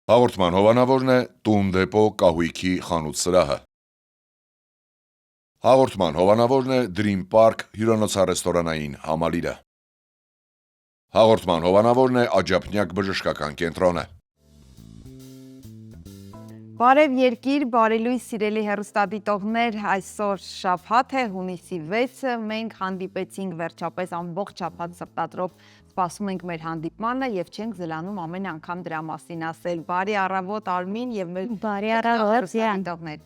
Հաղորդման հովանավորն է «Տուն դեպո» կահույքի խանութ սրահը։ Հաղորդման հովանավորն է Dream Park հյուրանոցառեստորանային համալիրը։ Հաղորդման հովանավորն է Աջափնյակ բժշկական կենտրոնը։ Բարև երկիր, բարելույս սիրելի հեռուստադիտողներ, այսօր շաբաթ է, հունիսի 6-ը, մենք հանդիպեցինք վերջապես ամբողջ շաբաթ սրտատրով սպասում ենք մեր հանդիպմանը եւ չենք զլանում ամեն անգամ դրա մասին ասել։ Բարի առավոտ Արմին եւ մեր բարի առավոտ դիտողներ։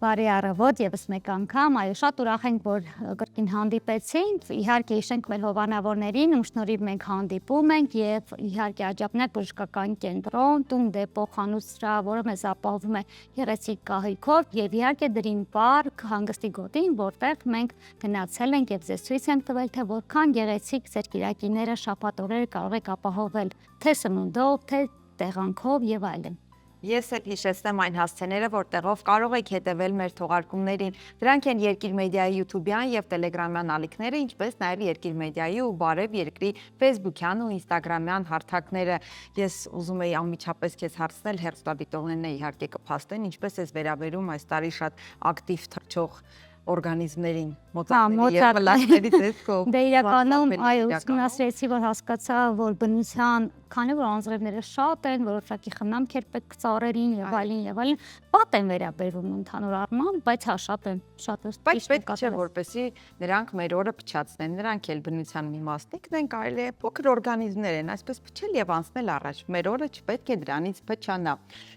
Բարի առավոտ եւս մեկ անգամ, այո, շատ ուրախ ենք, որ կրկին հանդիպեցինք։ Իհարկե հիշենք մեր հովանավորներին, ում շնորհիվ մենք հանդիպում ենք եւ իհարկե Աջափնյակ բժշկական կենտրոն, Տուն դեպո խանութ սրահ, որը մեզ ապահովում է գեղեցիկ կահույքով եւ իհարկե Dream Park հանգստի գոտին, որտեղ մենք գնացել ենք եւ ձեզ ցույց ենք տվել, թե որքան գեղեցիկ ձեր կիրակիները, շաբաթօրերը կարող եք ապահովել, թե սնունդով, թե տեղանքով եւ այլն։ Ես էլ հիշեցնեմ այն հասցեները, որտեղով կարող եք հետևել մեր թողարկումներին։ Դրանք են Երկիր մեդիայի YouTube-յան եւ Telegram-յան ալիքները, ինչպես նաեւ Երկիր մեդիայի ու Բարև Երկրի Facebook-յան ու Instagram-յան հարթակները։ Ես ուզում էի անմիջապես քեզ հարցնել, հեռուստադիտողներն իհարկե կփաստեն, ինչպես ես վերաբերում այս տարի շատ ակտիվ թռչող օրգանիզմներին, մոծակների եւ մլակների տեսքով։ Դե իրականում, այո, ուսումնասիրեցի, որ հասկացա, որ բնության, քանի որ անձրևները շատ են, որոշակի խնամքեր պետք ծառերին եւ այլն, պատ են վերաբերվում ընդհանուր առմամբ, բայց հա շատ են, շատ է։ Բայց պետք չէ, որպեսզի նրանք մեր օրը փչացնեն, նրանք էլ բնության մի մասնիկն են, կարելի է փոքր օրգանիզմներ են, այսպես փչել եւ անցնել առաջ։ Մեր օրը չպետք է դրանից փչանա։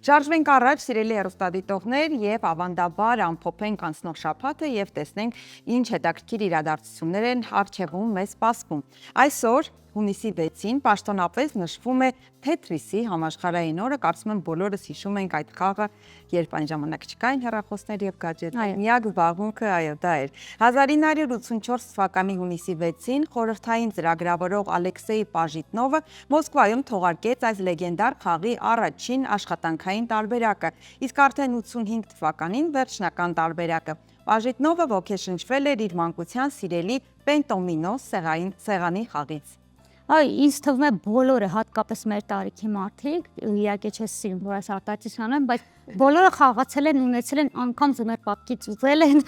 Շարժվենք առաջ, սիրելի հեռուստադիտողներ, եւ ավանդաբար ամփոփենք անցնող շաբաթը եւ տեսնենք ինչ հետաքրքիր իրադարձություններ են առջևում մեզ սպասվում։ Այսօր հունիսի 6-ին պաշտոնապես նշվում է Թեթրիսի համաշխարհային օրը, կարծում եմ բոլորս հիշում ենք այդ խաղը, երբ այն ժամանակ չկային հեռախոսներ եւ գadgetներ։ Միակ զբաղմունքը, այո, դա էր։ 1984 թվականի հունիսի 6-ին խորհրդային ծրագրավորող Ալեքսեյ Պաժիտնովը Մոսկվայում թողարկեց այս լեգենդար խաղի առաջին աշխատանքային տարբերակը, իսկ արդեն 85 թվականին վերջնական տարբերակը։ Պաժիտնովը ոգեշնչվել էր իր մանկության սիրելի Պենտոմինո սեղանի խաղից։ Այ ինձ թվում է բոլորը, հատկապես մեր տարիքի մարդիկ, իհարկե չես սիրում, որ այս արտահայտություն անեմ, բայց բոլորը խաղացել են, ունեցել են անգամ ձմեռ պապկից ուզել են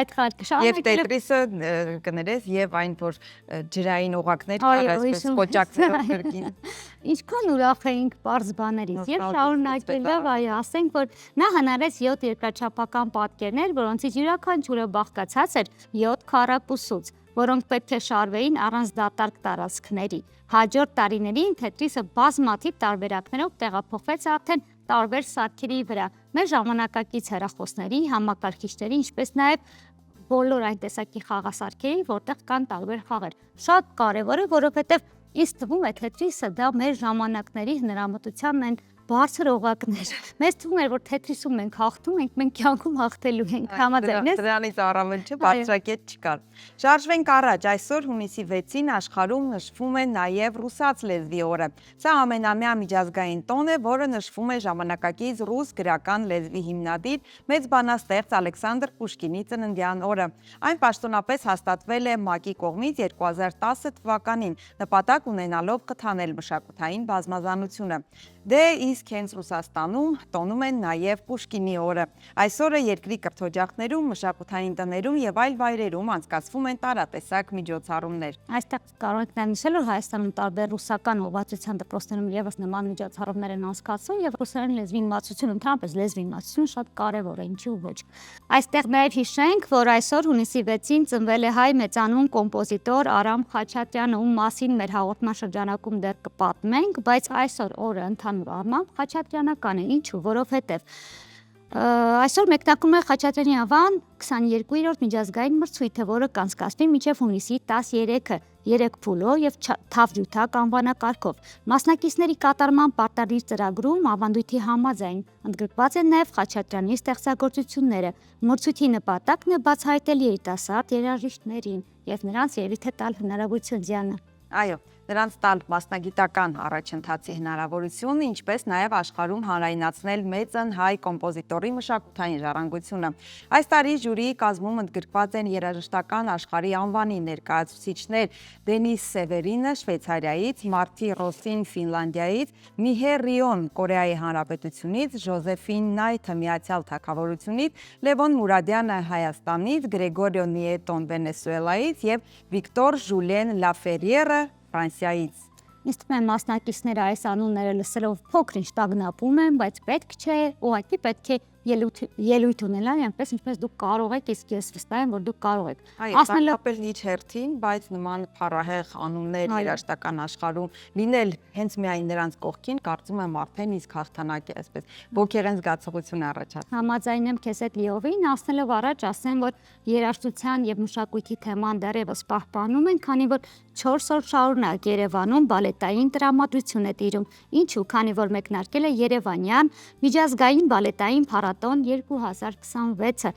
այդ խաղը։ Եվ Տետրիսը կներես եւ այն, որ ջրային օղակներ կար, այսպես կոճակներով կրկին։ Ինչքան ուրախ էինք པարզ բաներից եւ շարունակելով, այո, ասենք, որ նա հնարեց 7 երկրաչափական պատկերներ, որոնցից յուրաքանչյուրը բաղկացած էր 7 քառակուսուց, որոնք պետք է շարվեին առանց դատարկ տարածքների։ Հաջորդ տարիներին Թետրիսը բազմաթիվ տարբերակներով տեղափոխվեց արդեն տարբեր սարքերի վրա, մեր ժամանակակից հեռախոսների, համակարգիչների, ինչպես նաև բոլոր այն տեսակի խաղասարքերի, որտեղ կան տարբեր խաղեր։ Շատ կարևոր է, որովհետև ինձ թվում է Թետրիսը դա մեր ժամանակների հնարամտությանն են բարձր օղակներ։ Մեզ թվում էր, որ Թետրիսում մենք հաղթում ենք, մենք կյանքում հաղթելու ենք, համաձայն ես։ Դրանից առավել չէ, բարձրակետ չկար։ Շարժվենք առաջ, այսօր հունիսի 6-ին աշխարհում նշվում է նաև ռուսաց լեզվի օրը։ Սա ամենամյա միջազգային տոն է, որը նշվում է ժամանակակից ռուս գրական լեզվի հիմնադիր մեծ բանաստեղծ Ալեքսանդր Պուշկինի ծննդյան օրը։ Այն պաշտոնապես հաստատվել է ՄԱԿ-ի կողմից 2010 թվականին, նպատակ ունենալով խթանել մշակութային բազմազանությունը։ Դե իսկ հենց Ռուսաստանում տոնում են նաև Պուշկինի օրը։ Այսօրը երկրի կրթօջախներում, մշակութային տներում եւ այլ վայրերում անցկացվում են տարատեսակ միջոցառումներ։ Այստեղ կարող եք նշել, որ Հայաստանում տարբեր ռուսական ուղղվածության դպրոցներում եւս նման միջոցառումներ են անցկացվում եւ ռուսերեն լեզվի իմացությունը, ընդհանրապես լեզվի իմացությունը շատ կարեւոր է, ինչու ոչ։ Այստեղ նաև հիշենք, որ այսօր հունիսի 6-ին ծնվել է հայ մեծանուն կոմպոզիտոր Արամ Խաչատրյանը, ում մասին մեր հաղորդման շրջանակում դեռ կպատմենք, բայց այսօր օրը ընդհանուր առմամբ խաչատրյանական է, ինչու, որովհետև այսօր մեկնարկում է Խաչատրյանի անվան 22-րդ միջազգային մրցույթը, որը կանցկացվի մինչև հունիսի 13-ը, 3 փուլով եւ թավջութակ անվանակարգով։ Մասնակիցների կատարման պարտադիր ծրագրում ավանդույթի համաձայն ընդգրկված են նաեւ Խաչատրյանի ստեղծագործությունները։ Մրցույթի նպատակն է բացահայտել երիտասարդ երաժիշտներին եւ նրանց ելույթ տալ հնարավորություն ձյանը։ Այո, նրանց տալ մասնագիտական առաջընթացի հնարավորություն, ինչպես նաև աշխարհում հանրայնացնել մեծն հայ կոմպոզիտորի մշակութային ժառանգությունը։ Այս տարի ժյուրիի կազմում ընդգրկված են երաժշտական աշխարհի անվանի ներկայացուցիչներ Դենիս Սևերինը Շվեյցարիայից, Մարտի Ռոսին Ֆինլանդիայից, Միհեր Ռիոն Կորեայի Հանրապետությունից, Ժոզեֆին Նայթը Միացյալ Թագավորությունից, Լևոն Մուրադյանը Հայաստանից, Գրեգորիո Նիետոն Վենեսուելայից եւ Վիկտոր Ժուլիեն Լաֆերիերը Ֆրանսիայից։ Ինձ թվում է մասնակիցները այս անունները լսելով փոքր-ինչ տագնապում են, բայց պետք չէ, ուղղակի պետք է ելույթ ունենալ, այնպես ինչպես դուք կարող եք, իսկ ես վստահ եմ, որ դուք կարող եք։ Ասնելով իջ հերթին, բայց նման փառահեղ անուններ երաժշտական աշխարհում լինել հենց միայն նրանց կողքին, կարծում եմ արդեն իսկ հաղթանակ է, այսպես ոգեղեն զգացողություն առաջացնում։ Համաձայն եմ քեզ հետ լիովին, ասնելով առաջ ասեմ, որ երաժշտության եւ մշակույթի թեման դեռևս պահպանում են, քանի որ 4 օր շարունակ Երևանում բալետային տրամադրություն է տիրում, ինչու, քանի որ մեկնարկել է Երևանյան միջազգային բալետային փառատոն 2026-ը,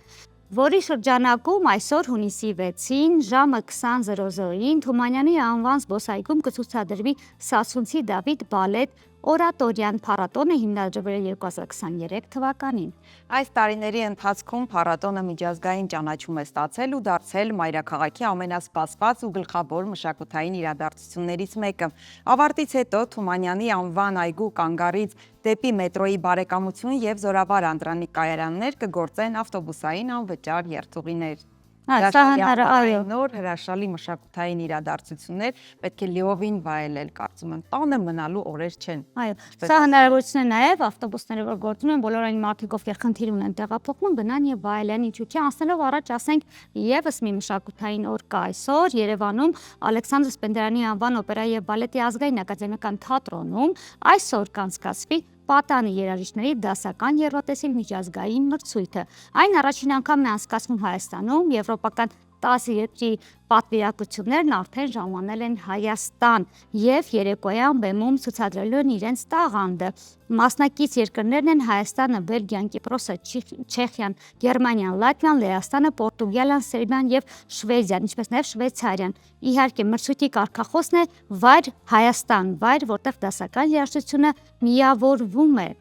որի շրջանակում այսօր հունիսի 6-ին ժամը 20:00-ին Թումանյանի անվան զբոսայգում կցուցադրվի Սասունցի Դավիթ բալետ օրատորյան փառատոնը հիմնադրվել է 2023 թվականին։ Այս տարիների ընթացքում փառատոնը միջազգային ճանաչում է ստացել ու դարձել մայրաքաղաքի ամենասպասված ու գլխավոր մշակութային իրադարձություններից մեկը։ Ավարտից հետո Թումանյանի անվան այգու կանգառից դեպի մետրոյի բարեկամություն եւ Զորավար Անդրանիկ կայարաններ կգործեն ավտոբուսային անվճար երթուղիներ։ Նոր հրաշալի մշակութային իրադարձություններ պետք է լիովին վայելել, կարծում եմ, տանը մնալու օրեր չեն։ Այո, սա հնարավորություն է նաև ավտոբուսները, որ գործում են, բոլոր այն մարդիկ, ովքեր խնդիր ունեն տեղափոխվում, գնան եւ վայելեն, ինչու՞ չէ, անցնելով առաջ ասենք եւս մի մշակութային օր կա այսօր Երևանում Ալեքսանդր Սպենդիարյանի անվան օպերայի եւ բալետի ազգային ակադեմիական թատրոնում այսօր կանցկացվի Պատանի երաժիշտների դասական երաժշտական միջազգային մրցույթը։ Այն առաջին անգամն է անցկացվում Հայաստանում, եվրոպական 10 երկրի պատվիրակություններն արդեն ժամանել են Հայաստան եւ երեկոյան բեմում ցուցադրելու են իրենց տաղանդը։ Մասնակից երկրներն են Հայաստանը, Բելգիան, Կիպրոսը, Չեխիան, Գերմանիան, Լատվիան, Լեհաստանը, Պորտուգալիան, Սերբիան եւ Շվեդիան, ինչպես նաեւ Շվեյցարիան։ Իհարկե, մրցույթի կարգախոսն է վայր Հայաստան, վայր, որտեղ դասական երաժշտությունը միավորվում է։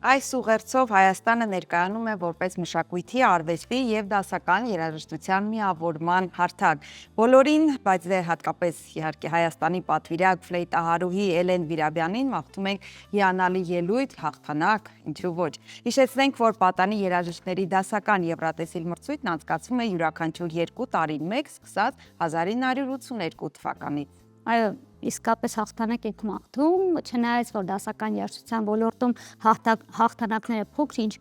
Այս ուղերձով Հայաստանը ներկայանում է որպես մշակույթի, արվեստի եւ դասական երաժշտության միավորման հարթակ։ Բոլորին, բայց դեռ հատկապես իհարկե Հայաստանի պատվիրակ ֆլեյտահարուհի Էլեն Վիրաբյանին մաղթում ենք հիանալի ելույթ, հաղթանակ, ինչու ոչ։ Հիշեցնենք, որ Պատանի երաժիշտների դասական Եվրատեսիլ մրցույթն անցկացվում է յուրաքանչյուր 2 տարին մեկ, սկսած 1982 թվականից։ Այո, իսկապես հաղթանակ եք մաղթում, չնայած որ դասական երաժշտության ոլորտում հաղթանակները փոքր-ինչ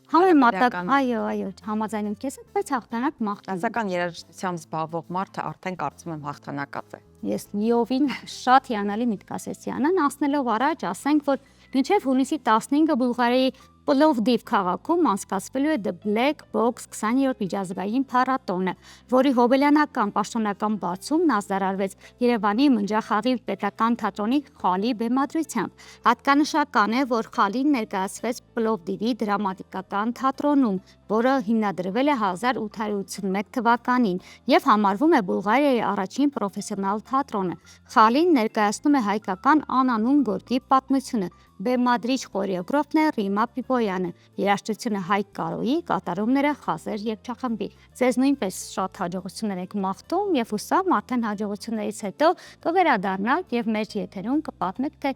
համեմատական, այո, համաձայնում քեզ հետ, բայց հաղթանակ մաղթում։ Դասական երաժշտությամբ զբաղվող մարդը արդեն կարծում եմ հաղթանակած է։ Ես լիովին շատ հիանալի միտք ասեցի Անան, ասնելով առաջ ասենք, որ մինչև հունիսի 15-ը Բուլղարիայի Պլովդիվ քաղաքում անցկացվելու է The Black Box 20-րդ միջազգային փառատոնը, որի հոբելյանական պաշտոնական բացումն ազդարարվեց Երևանի Մնջախաղի պետական թատրոնի խաղի բեմադրությամբ։ Հատկանշական է, որ խաղին ներկայացվեց Պլովդիվի դրամատիկական թատրոնում, որը հիմնադրվել է 1881 թվականին եւ համարվում է Բուլղարիայի առաջին պրոֆեսիոնալ թատրոնը։ Խաղին ներկայացնում է հայկական անանուն գործի պատմությունը։ Բեմադրիչ խորեոգրաֆն է Ռիմա Պիպոյանը, երաժշտությունը Հայկ Կարոյի, կատարումները Խազեր երգչախմբի։ Ձեզ նույնպես շատ հաջողություններ եք մաղթում եւ հուսամ արդեն հաջողություններից հետո կվերադառնաք եւ մեր եթերում կպատմեք, թե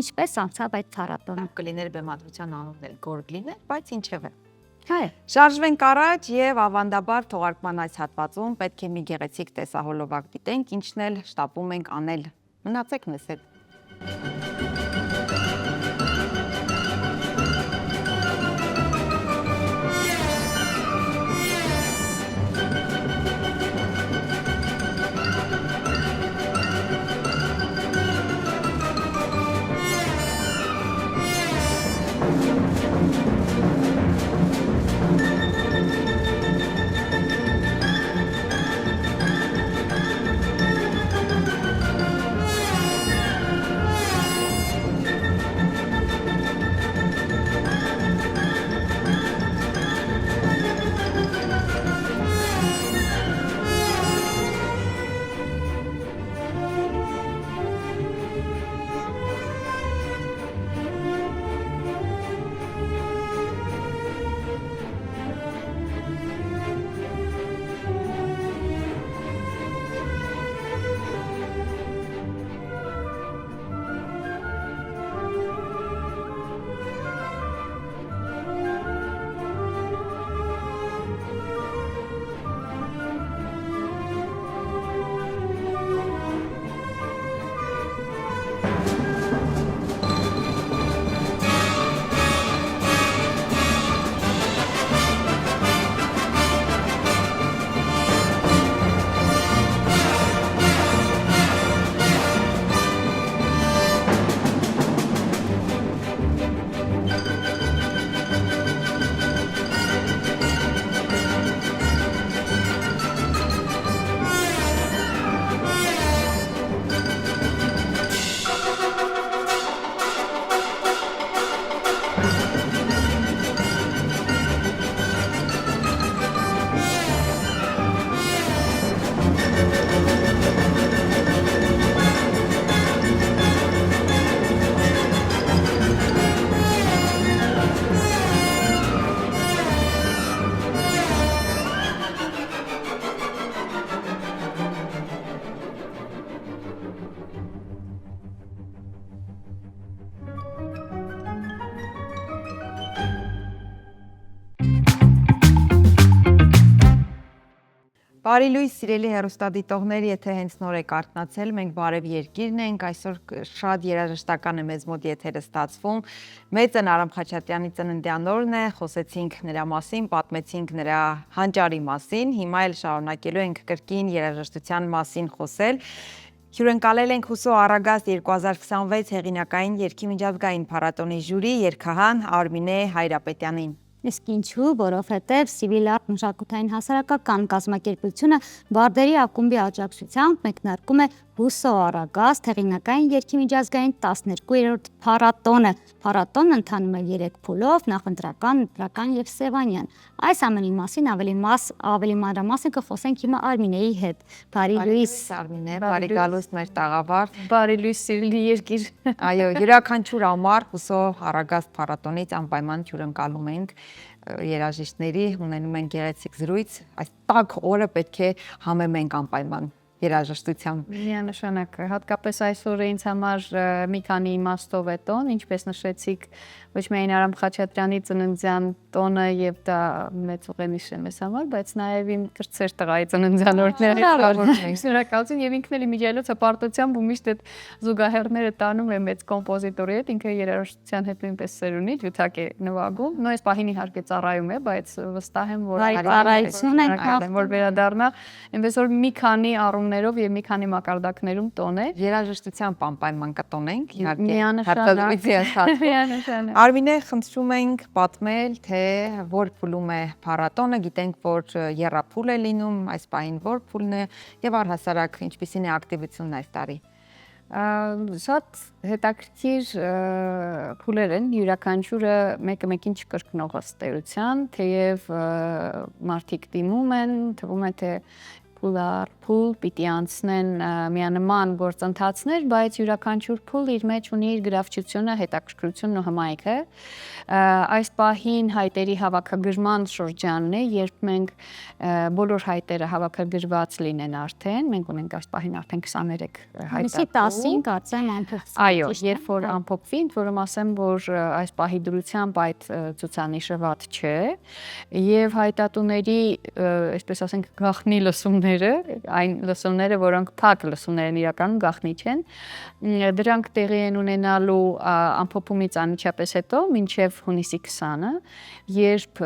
ինչպես անցավ այդ փառատոնը։ Կլիներ բեմադրության անունն էլ Գորգլին է, բայց ինչևէ։ Հայ, Շարժվենք առաջ եւ ավանդաբար թողարկման այս հատվածում պետք է մի գեղեցիկ տեսահոլովակ դիտենք, ինչն էլ շտապում ենք անել։ Մնացեք մեզ հետ։ Բարի լույս, սիրելի հեռուստադիտողներ, եթե հենց նոր եք արթնացել, մենք Բարև Երկիրն ենք, այսօր շատ երաժշտական է մեզ մոտ եթերը ստացվում։ Մեծն Արամ Խաչատրյանի ծննդյան օրն է, խոսեցինք նրա մասին, պատմեցինք նրա հանճարի մասին, հիմա էլ շարունակելու ենք կրկին երաժշտության մասին խոսել։ Հյուրընկալել ենք Հուսո Արագաստ 2026 հեղինակային երգի միջազգային փառատոնի ժյուրի երգահան Արմինե Հայրապետյանին։ Իսկ ինչու, որովհետև Civil Art մշակութային հասարակական կազմակերպությունը Բարդերի ակումբի աջակցությամբ մեկնարկում է Հուսո Արագաստ հեղինակային երգի միջազգային 12-րդ փառատոնը։ Փառատոնն ընթանում է 3 փուլով՝ նախընտրական, ընտրական եւ Սևանյան։ Այս ամենի մասին ավելի մանրամասն կխոսենք հիմա Արմինեի հետ։ Բարի լույս, Արմինե, բարի գալուստ մեր տաղավարտ։ Բարի լույս, սիրելի երկիր։ Այո, յուրաքանչյուր ամառ Հուսո Արագաստ փառատոնից անպայման հյուրընկալում ենք երաժիշտների, ունենում ենք գեղեցիկ զրույց, այս տաք օրը պետք է համեմենք անպայման երաժշտությամբ։ Միանշանակ, հատկապես այսօրը ինձ համար մի քանի իմաստով է տոն, ինչպես նշեցիք, ոչ միայն Արամ Խաչատրյանի ծննդյան տոնը եւ դա մեծ ուղենիշ է մեզ համար, բայց նաեւ իմ կրտսեր տղայի ծննդյան օրն է։ Շնորհակալություն եւ ինքն էլ իմիջիայլոց հպարտությամբ ու միշտ այդ զուգահեռները տանում է մեծ կոմպոզիտորի հետ, ինքը երաժշտության հետ նույնպես սեր ունի, ջութակ է նվագում, նույնպես պահին իհարկե ծառայում է, բայց վստահ եմ, որ ծառայություն ենք որ վերադառնա, այնպես որ մի քանի առումներով եւ մի քանի մակարդակներում տոն է։ Երաժշտությամբ անպայման կտոնենք, իհարկե։ Միանշանակ։ Արմինե, խնդրում ենք պատմել, թե որ փուլում է փառատոնը, գիտենք, որ եռափուլ է լինում, այս պահին որ փուլն է եւ առհասարակ ինչպիսին է ակտիվությունն այս տարի։ Շատ հետաքրքիր փուլեր են, յուրաքանչյուրը մեկը մեկին չկրկնող ըստ թեև մարդիկ դիմում են, թվում է թե փուլ պիտի անցնեն միանման գործընթացներ, բայց յուրաքանչյուր փուլ իր մեջ ունի իր գրավչությունը, հետաքրքրությունն ու հմայքը։ Այս պահին հայտերի հավաքագրման շրջանն է, երբ մենք բոլոր հայտերը հավաքագրված լինեն արդեն, մենք ունենք այս պահին արդեն 23 հայտարարություն։ Միսի 10-ին կարծեմ ամփոփվի։ Այո, երբ որ ամփոփվի, ընդ որում ասեմ, որ այս պահի դրությամբ այդ ցուցանիշը վատ չէ, եւ հայտատուների, այսպես ասենք, գաղտնի լսումները, այն լսումները, որոնք փակ լսումներ են իրականում գաղտնի չեն, դրանք տեղի են ունենալու ամփոփումից անմիջապես հետո մինչև հունիսի 20-ը, երբ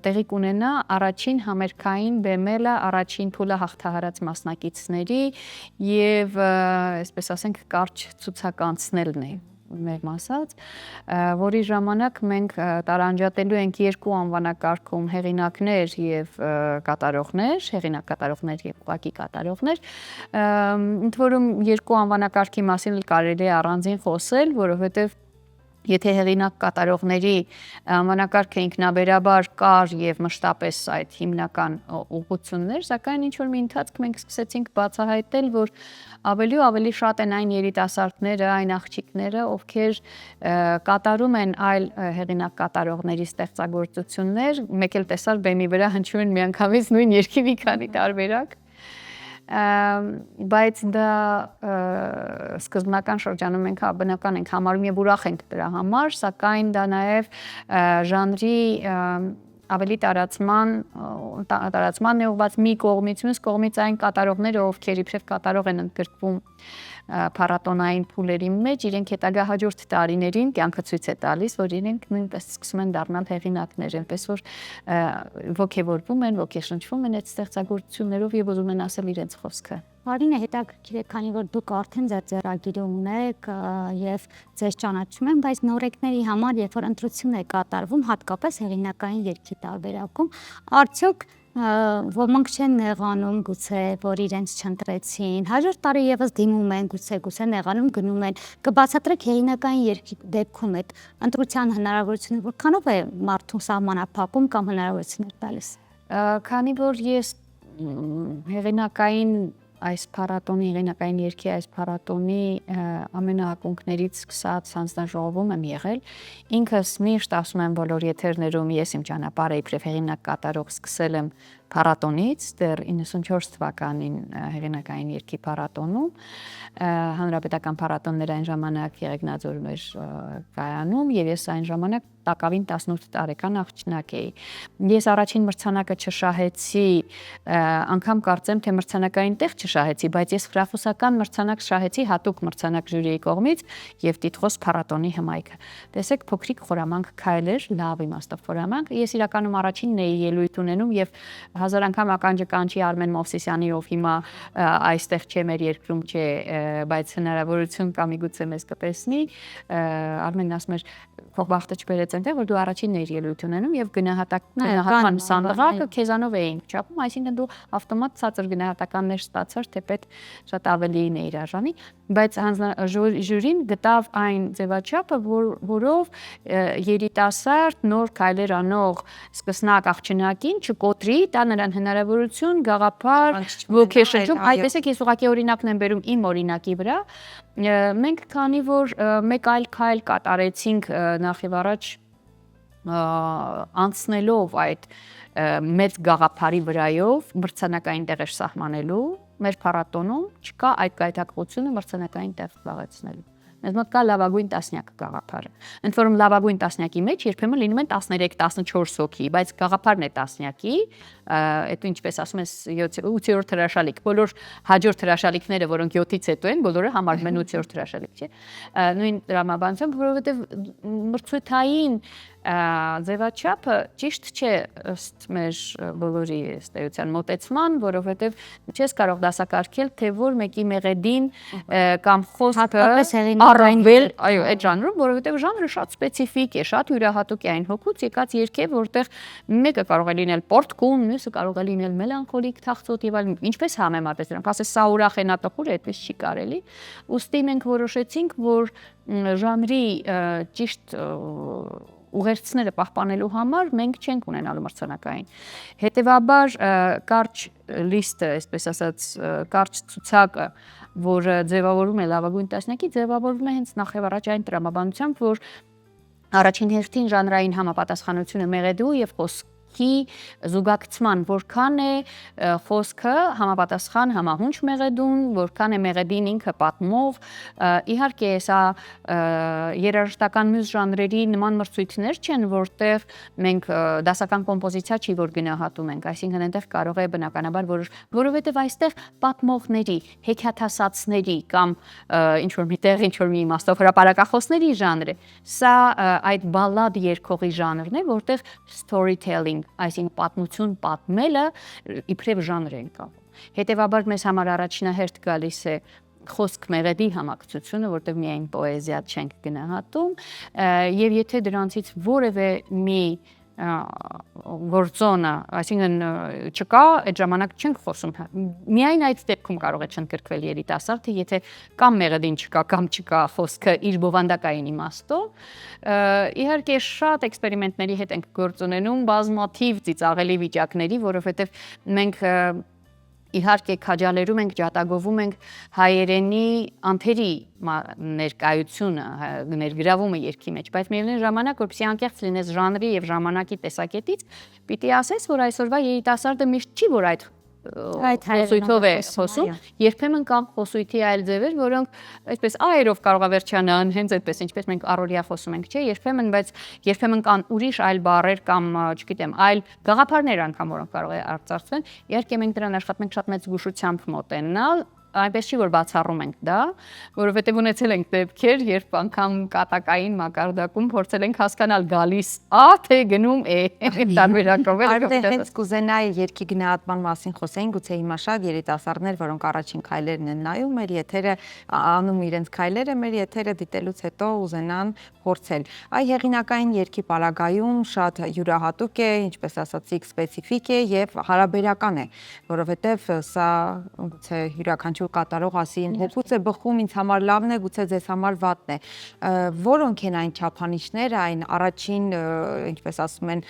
տեղի կունենա առաջին համերգային բեմելը, առաջին փուլը հաղթահարած մասնակիցների եւ այսպես ասենք կարճ ցուցականցնելն է մեր մասած, որի ժամանակ մենք տարանջատելու ենք երկու անվանակարգում հեղինակներ եւ կատարողներ, հեղինակ կատարողներ եւ ուղղակի կատարողներ, ընդ որում երկու անվանակարգի մասին կարելի է առանձին խոսել, որովհետեւ եթե հեղինակ կատարողների անվանակարգը ինքնաբերաբար կար եւ մշտապես այդ հիմնական ուղղություններ, սակայն ինչ որ մի ընթացք մենք սկսեցինք բացահայտել, որ ավելի ու ավելի շատ են այն երիտասարդները, այն աղջիկները, ովքեր կատարում են այլ հեղինակ կատարողների ստեղծագործություններ, մեկ էլ տեսար բեմի վրա հնչում են միանգամից նույն երգի մի քանի տարբերակ, բայց դա սկզբնական շրջանում մենք բնական ենք համարում եւ ուրախ ենք դրա համար, սակայն դա նաեւ ժանրի ավելի տարածման է ուղղված մի կողմից, մյուս կողմից այն կատարողները, ովքեր իբրև կատարող են ընդգրկվում փառատոնային փուլերի մեջ, իրենք հետագա հաջորդ տարիներին կյանքը ցույց է տալիս, որ իրենք նույնպես սկսում են դառնալ հեղինակներ, այնպես որ ոգևորվում են, ոգեշնչվում են այդ ստեղծագործություններով եւ ուզում են ասել իրենց խոսքը։ Արինե, հետաքրքիր է, քանի որ դուք արդեն ձեր ձեռագիրը ունեք եւ ձեզ ճանաչում են, բայց նորեկների համար, երբ որ ընտրություն է կատարվում, հատկապես հեղինակային երգի տարբերակում, արդյոք ոմանք չեն նեղանում գուցե, որ իրենց չընտրեցին, հաջորդ տարի եւս դիմում են, գուցե նեղանում գնում են, կբացատրեք հեղինակային երգի դեպքում այդ ընտրության հնարավորությունը որքանով է մարդուն սահմանափակում կամ հնարավորություններ տալիս։ Քանի որ ես հեղինակային այս փառատոնի հեղինակային երգի այս փառատոնի ամենաակունքներից սկսած հանձնաժողովում եմ եղել, ինքս միշտ ասում եմ բոլոր եթերներում, ես իմ ճանապարհը իբրև հեղինակ կատարող սկսել եմ փառատոնից, դեռ 94 թվականին հեղինակային երգի փառատոնում, հանրապետական փառատոններ այն ժամանակ Եղեգնաձորում էր կայանում եւ ես այն ժամանակ տակավին 18 տարեկան աղջնակ էի։ Ես առաջին մրցանակը չշահեցի, անգամ կարծեմ թե մրցանակային տեղ չշահեցի, բայց ես հրախոսական մրցանակ շահեցի հատուկ մրցանակ ժյուրիի կողմից եւ տիտղոս փառատոնի հմայքը։ Տեսեք, փոքրիկ խորամանկ քայլեր, լավ իմաստով խորամանկ։ Ես իրականում առաջինն էի ելույթ ունենում եւ հազար անգամ ականջը կանչի Արմեն Մովսիսյանի, ով հիմա այստեղ չէ, մեր երկրում չէ, բայց հնարավորություն կա միգուցե մեզ կտեսնի։ Արմենն ասում էր, «Քո բախտը չբերեց այնտեղ, որ դու առաջինն էիր ելույթ ունենում եւ գնահատական սանդղակը քեզանով էին չափում, այսինքն դու ավտոմատ ցածր գնահատականներ ստացար, թեպետ շատ ավելիին էիր արժանի, բայց ժյուրին գտավ այն ձևաչափը, որով երիտասարդ նոր քայլեր անող սկսնակ աղջնակին չկոտրի, տա նրան հնարավորություն գաղափար ոգեշնչում, այ տեսեք, ես ուղղակի օրինակն եմ բերում իմ օրինակի վրա, մենք քանի որ մեկ այլ քայլ կատարեցինք նախ եւ առաջ անցնելով այդ մեծ գաղափարի վրայով մրցանակային տեղեր սահմանելու, մեր փառատոնում չկա այդ գայթակղությունը մրցանակային տեղ զբաղեցնելու։ Մեզ մոտ կա լավագույն տասնյակ գաղափարը։ Ընդ որում լավագույն տասնյակի մեջ երբեմն լինում են 13-14 հոգի, բայց գաղափարն է տասնյակի, այդ ինչպես ասում ես 8-րդ հրաշալիք, բոլոր հաջորդ հրաշալիքները, որոնք 7-ից հետո են, բոլորը համարվում են 8-րդ հրաշալիք, չէ։ Նույն դրամաբանությամբ, որովհետև մրցույթային ձևաչափը ճիշտ չէ ըստ մեր բոլորի ըստ էության մոտեցման, որովհետև չես կարող դասակարգել, թե որ մեկի մեղեդին կամ խոսքը առավել, այո, այդ ժանրում, որովհետև ժանրը շատ սպეციფիկ է, շատ յուրահատուկ է այն հոգուց եկած երգեր, որտեղ մեկը կարող է լինել պորտկուն, մյուսը կարող է լինել մելանխոլիկ թախծոտ եւ այլն, ինչպես համեմատես դրանք, ասես սա ուրախ է, նա տխուր է, այդպես չի կարելի։ Ուստի մենք որոշեցինք, որ ժանրի ճիշտ ուղերձները պահպանելու համար մենք չենք ունենալու մրցանակային։ Հետևաբար կարճ լիստը, այսպես ասած, կարճ ցուցակը, որը ձևավորում է լավագույն տասնյակի, ձևավորվում է հենց նախ եւ առաջ այն տրամաբանությամբ, որ առաջին հերթին ժանրային համապատասխանությունը մեղեդու եւ խոսքի զուգակցման, որքան է խոսքը համապատասխան համահունչ մեղեդուն, որքան է մեղեդին ինքը պատմող, իհարկե սա երաժշտական մյուս ժանրերի նման մրցույթներ չեն, որտեղ մենք դասական կոմպոզիցիա չի, որ գնահատում ենք, այսինքն այնտեղ կարող է բնականաբար որովհետև այստեղ պատմողների, հեքիաթասացների կամ ինչ-որ միտեղ, ինչ-որ մի իմաստով հրապարակախոսների ժանր է, սա այդ բալլադ երգողի ժանրն է, որտեղ storytelling, այսինքն պատմություն պատմելը իբրև ժանր են կապում։ Հետևաբար մեզ համար առաջնահերթ գալիս է խոսք մեղեդի համակցությունը, որտեղ միայն պոեզիա չենք գնահատում, եւ եթե դրանցից որևէ մի գործոնը, այսինքն չկա, այդ ժամանակ չենք խոսում։ Միայն այդ դեպքում կարող է չընդգրկվել երիտասարդը, եթե կամ մեղեդին չկա, կամ չկա խոսքը իր բովանդակային իմաստով։ Իհարկե շատ էքսպերիմենտների հետ ենք գործ ունենում, բազմաթիվ ծիծաղելի վիճակների, որովհետև մենք իհարկե քաջալերում ենք, ջատագովում ենք հայերենի անթերի ներկայությունը, ներգրավումը երգի մեջ, բայց միևնույն ժամանակ, որպեսզի անկեղծ լինես ժանրի եւ ժամանակի տեսակետից, պիտի ասես, որ այսօրվա երիտասարդը միշտ չի, որ այդ խոսույթով է խոսում, երբեմն կան խոսույթի այլ ձևեր, որոնք այսպես այերով կարող է վերջանան, հենց այդպես, ինչպես մենք առօրյա խոսում ենք, չէ, երբեմն, բայց երբեմն կան ուրիշ այլ բառեր կամ, չգիտեմ, այլ գաղափարներ անգամ, որոնք կարող է արծարծվեն, իհարկե մենք դրան աշխատում ենք շատ մեծ զգուշությամբ մոտենալ, այնպես չի, որ բացառում ենք դա, որովհետև ունեցել ենք դեպքեր, երբ անգամ կատակային մակարդակում փորձել ենք հասկանալ գալիս ա, թե գնում է, տարբերակով է։ Արդեն հենց կուզենայի երգի գնահատման մասին խոսեին, գուցե հիմա շատ երիտասարդներ, որոնք առաջին քայլերն են նայում, մեր եթերը անում իրենց քայլերը, մեր եթերը դիտելուց հետո ուզենան փորձել։ Այ հեղինակային երգի պարագայում շատ յուրահատուկ է, ինչպես ասացիք, սպეციფիկ է եւ հարաբերական է, որովհետեւ սա գուցե յուրաքանչյուր կատարող ասի, գուցե բխում ինձ համար լավն է, գուցե ձեզ համար վատն է։ Որոնք են այն չափանիշները, այն առաջին, ինչպես ասում են,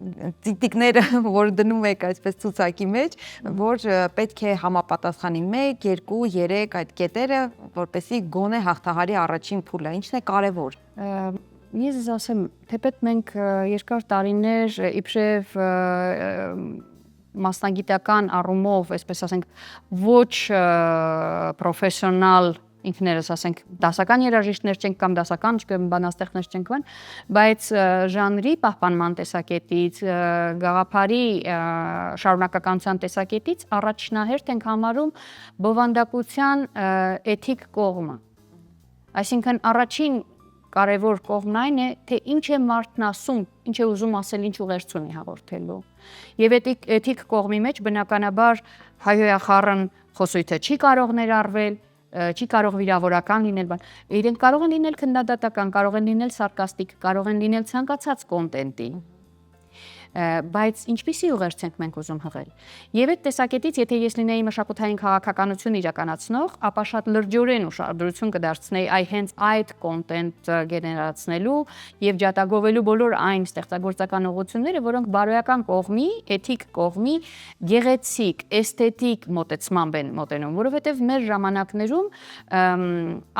տիկները, որ դնում եք այսպես ցուցակի մեջ, որ պետք է համապատասխանի 1, 2, 3 այդ կետերը, որպեսզի գոնե հաղթահարի առաջին փուլը։ Ինչն է կարևոր։ Ես ասեմ, թեպետ մենք երկար տարիներ իբրև մասնագիտական առումով, այսպես ասենք, ոչ պրոֆեսիոնալ ինքներս ասենք դասական երաժիշտներ չենք կամ դասական բանաստեղծներ չենք one, բայց ժանրի պահպանման տեսակետից, գաղափարի շարունակականության տեսակետից առաջնահերթ ենք համարում բովանդակության էթիկ կողմը։ Այսինքն առաջին կարևոր կողմն այն է, թե ինչ է մարդն ասում, ինչ է ուզում ասել, ինչ ուղերձ ունի հաղորդելու։ Եվ էթիկ կողմի մեջ բնականաբար հայոյախառն խոսույթը չի կարող ներառվել, չի կարող վիրավորական լինել, իրենք կարող են լինել քննադատական, կարող են լինել սարկաստիկ, կարող են լինել ցանկացած կոնտենտի, բայց ինչպիսի ուղերձ ենք մենք ուզում հղել։ Եվ այդ տեսակետից, եթե ես լինեի մշակութային քաղաքականություն իրականացնող, ապա շատ լրջորեն ուշադրություն կդարձնեի հենց այդ կոնտենտ գեներացնելու եւ ջատագովելու բոլոր այն ստեղծագործական ուղղությունները, որոնք բարոյական կողմի, էթիկ կողմի, գեղեցիկ, էսթետիկ մոտեցմամբ են մոտենում, որովհետեւ մեր ժամանակներում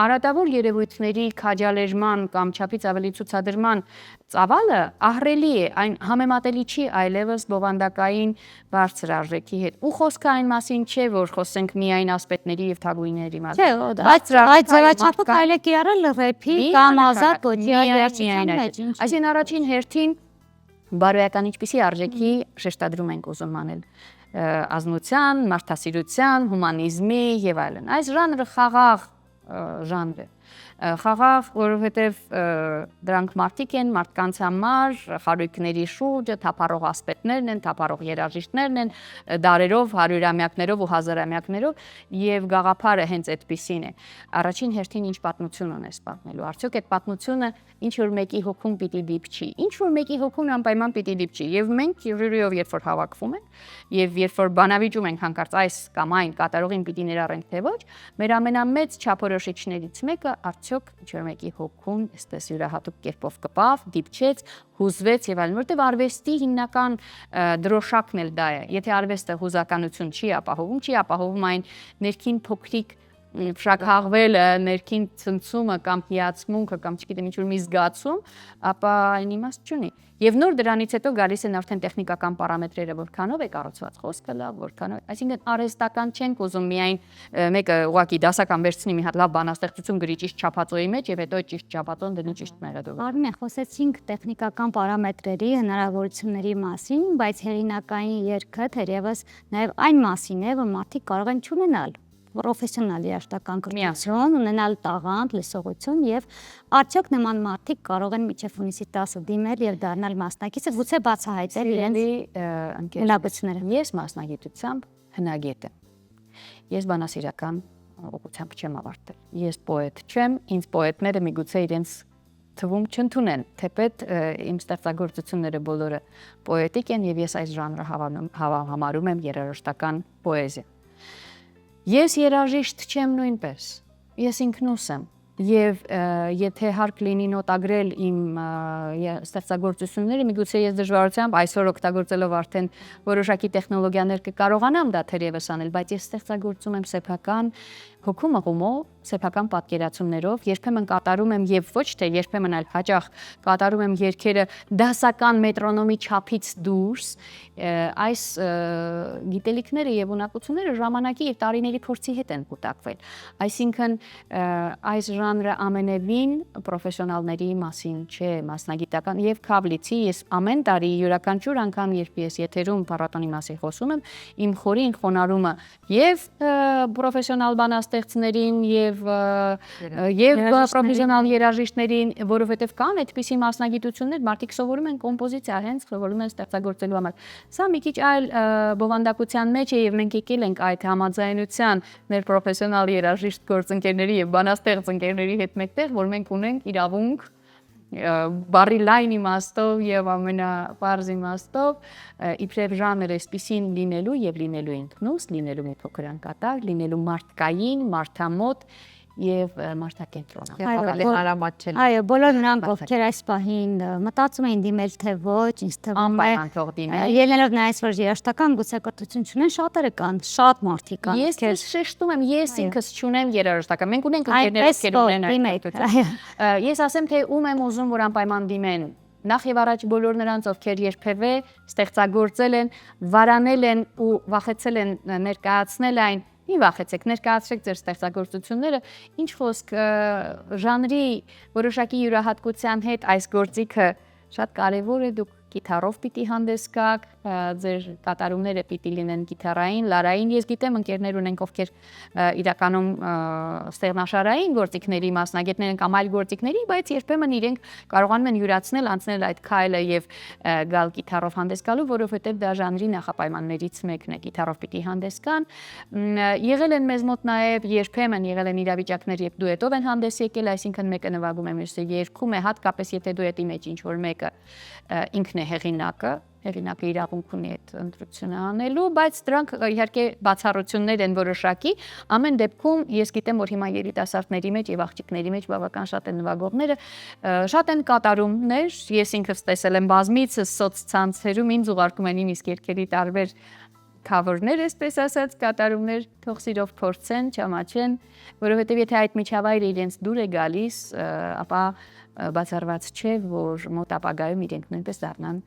արատավոր երևույթների քաջալերման կամ չափից ավելի ցուցադրման ծավալը ահռելի է, այն համեմատելի չի այլևս բովանդակային բարձր արժեքի հետ։ Ու խոսքը այն մասին չէ, որ խոսենք միայն ասպետների եւ թագուհիների մասին։ Չէ, այդ ձևաչափը կարելի է կիրառել ռեփի կամ ազատ ոճի երաժշտության մեջ։ Այսինքն առաջին հերթին բարոյական ինչպիսի արժեքի շեշտադրում ենք ուզում անել ազնության, մարդասիրության, հումանիզմի եւ այլն։ Այս ժանրը խաղաղ ժանր է։ Խաղաղ, որովհետև դրանք մարդիկ են, մարդկանց համար, խարույկների շուրջը, թափառող ասպետներն են, թափառող երաժիշտներն են, դարերով, հարյուրամյակներով ու հազարամյակներով, եւ գաղափարը հենց այդպիսին է։ Առաջին հերթին ինչ պատմություն ունես պատմելու։ Արդյոք այդ պատմությունը ինչ որ մեկի հոգում պիտի դիպչի, ինչ որ մեկի հոգում անպայման պիտի դիպչի։ Եվ մենք ժյուրիով երբ որ հավաքվում ենք, եւ երբ որ բանավիճում ենք հանկարծ այս կամ այն կատարողին պիտի ներառենք թե ոչ, մեր ամենամեծ չափորոշիչներից մեկը արդյոք ինչ-որ մեկի հոգուն այսպես յուրահատուկ կերպով կպավ, դիպչեց, հուզվեց եւ այլն, որտեղ արվեստի հիմնական դրոշակն էլ դա է։ Եթե արվեստը հուզականություն չի ապահովում այն ներքին փոքրիկ ֆրակհաղվելը, ներքին ցնցումը կամ հիացմունքը կամ չգիտեմ ինչ-որ մի զգացում, ապա այն իմաստ չունի։ Եվ նոր դրանից հետո գալիս են արդեն տեխնիկական պարամետրերը, որքանով է կառուցված խոսքը լավ, որքանով, այսինքն արհեստական չենք ուզում միայն մեկը ուղղակի դասական վերցնի մի հատ լավ բանաստեղծություն գրի ճիշտ չափածոյի մեջ եւ հետո այդ ճիշտ չափածոն դնի ճիշտ մեղեդով։ Արմեն, խոսեցինք տեխնիկական պարամետրերի հնարավորությունների մասին, բայց հեղինակային երգը թերևս նաեւ այն մասին է, որ մարդիկ կարող են չունենալ պրոֆեսիոնալ երաժշտական կրթություն, ունենալ տաղանդ, լսողություն եւ արդյոք նման մարդիկ կարող են մինչեւ հունիսի 10-ը դիմել եւ դառնալ մասնակիցը, գուցե բացահայտել իրենց հնագիտությունները։ Ես մասնագիտությամբ հնագետ եմ։ Ես բանասիրական ուղղությամբ չեմ ավարտել։ Ես պոետ չեմ, ինձ պոետները միգուցե իրենց թվում չընդունեն, թեպետ իմ ստեղծագործությունները բոլորը պոետիկ են եւ ես այս ժանրը համարում եմ երաժշտական պոեզիա։ Ես երաժիշտ չեմ նույնպես, ես ինքնուս եմ եւ եթե հարկ լինի նոտագրել իմ ստեղծագործությունները, միգուցե ես դժվարությամբ այսօր օգտագործելով արդեն որոշակի տեխնոլոգիաներ կկարողանամ դա թերևս անել, բայց ես ստեղծագործում եմ սեփական հոգու մղումով, սեփական պատկերացումներով, երբեմն կատարում եմ եւ ոչ թե երբեմն այլ հաճախ կատարում եմ երգերը դասական մետրոնոմի չափից դուրս, այս գիտելիքները եւ ունակությունները ժամանակի եւ տարիների փորձի հետ են կուտակվել։ Այսինքն այս ժանրը ամենևին պրոֆեսիոնալների մասին չէ, մասնագիտական եւ քավլիցի ես ամեն տարի յուրաքանչյուր անգամ երբ ես եթերում փառատոնի մասին խոսում եմ, իմ խորին խոնարհումը եւ պրոֆեսիոնալ բանաստեղծներին եւ պրոֆեսիոնալ երաժիշտներին, որովհետեւ կան այդպիսի մասնագիտություններ, մարդիկ սովորում են կոմպոզիցիա, հենց սովորում են ստեղծագործելու համար։ Սա մի քիչ այլ բովանդակության մեջ է եւ մենք եկել ենք այդ համաձայնության մեր պրոֆեսիոնալ երաժիշտ գործընկերների եւ բանաստեղծ ընկերների հետ մեկտեղ, որ մենք ունենք իրավունք բարի լայն իմաստով եւ ամենապարզ իմաստով իբրև ժանր այսպիսին լինելու եւ լինելու ինքնուս, լինելու մի փոքր անկատար, լինելու մարդկային, մարդամոտ եւ մարդակենտրոնական։ Այո, բոլոր նրանք, ովքեր այս պահին մտածում էին դիմել թե ոչ, ինձ թվում է ելնելով նայած որ երաժշտական գուցե կրթություն չունեն, շատերը կան, շատ մարդիկ կան։ Ես շեշտում եմ, ես ինքս չունեմ երաժշտական։ Մենք ունենք ընկերներ, ովքեր ունեն այդ կրթություն։ Ես ասեմ թե ում եմ ուզում որ անպայման դիմեն նախ եւ առաջ բոլոր նրանց, ովքեր երբևէ ստեղծագործել են, վարանել են ու վախեցել են ներկայացնել այն, մի վախեցեք, ներկայացրեք ձեր ստեղծագործությունները, ինչ խոսք ժանրի որոշակի յուրահատկության հետ այս գործիքը շատ կարևոր է, դուք գիտարով պիտի հանդես գաք, ձեր կատարումները պիտի լինեն գիտարային, լարային։ Ես գիտեմ ընկերներ ունենք, ովքեր իրականում ստեղնաշարային գործիքների մասնագետներ են կամ այլ գործիքների, բայց երբեմն իրենք կարողանում են յուրացնել, անցնել այդ քայլը եւ գալ գիտարով հանդես գալու, որովհետեւ դա ժանրի նախապայմաններից մեկն է, գիտարով պիտի հանդես գան։ Եղել են մեզ մոտ նաեւ երբեմն եղել են իրավիճակներ, երբ դուետով են հանդես եկել, այսինքն մեկը նվագում է, մյուսը երգում է, հատկապես եթե դուետի մեջ ինչ որ մեկը ինքն է հեղինակը իրավունք ունի այդ ընտրությունը անելու, բայց դրանք իհարկե բացառություններ են որոշակի։ Ամեն դեպքում ես գիտեմ, որ հիմա երիտասարդների մեջ եւ աղջիկների մեջ բավական շատ են նվագողները, շատ են կատարումներ, ես ինքս տեսել եմ բազմիցս սոցցանցերում ինձ ուղարկում են իմ իսկ երկերի տարբեր cover-ներ, այսպես ասած, կատարումներ, թող սիրով փորձեն, չամաչեն, որովհետեւ եթե այդ միջավայրը իրենց դուր է գալիս, ապա բացառված չէ, որ մոտ ապագայում իրենք նույնպես դառնան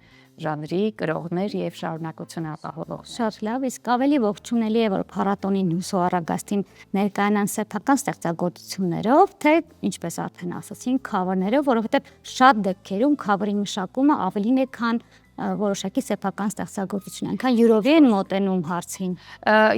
ժանրի կրողներ եւ շարունակություն ապահովող։ Շատ լավ, իսկ ավելի ողջունելի է, որ փառատոնին հուսո առագաստին ներկայանան սեփական ստեղծագործություններով, թե ինչպես արդեն ասացին, cover-ներով, որովհետեւ շատ դեպքերում cover-ի մշակումը ավելին է, քան որոշակի սեփական ստեղծագործություն, այնքան յուրովի են մոտենում հարցին։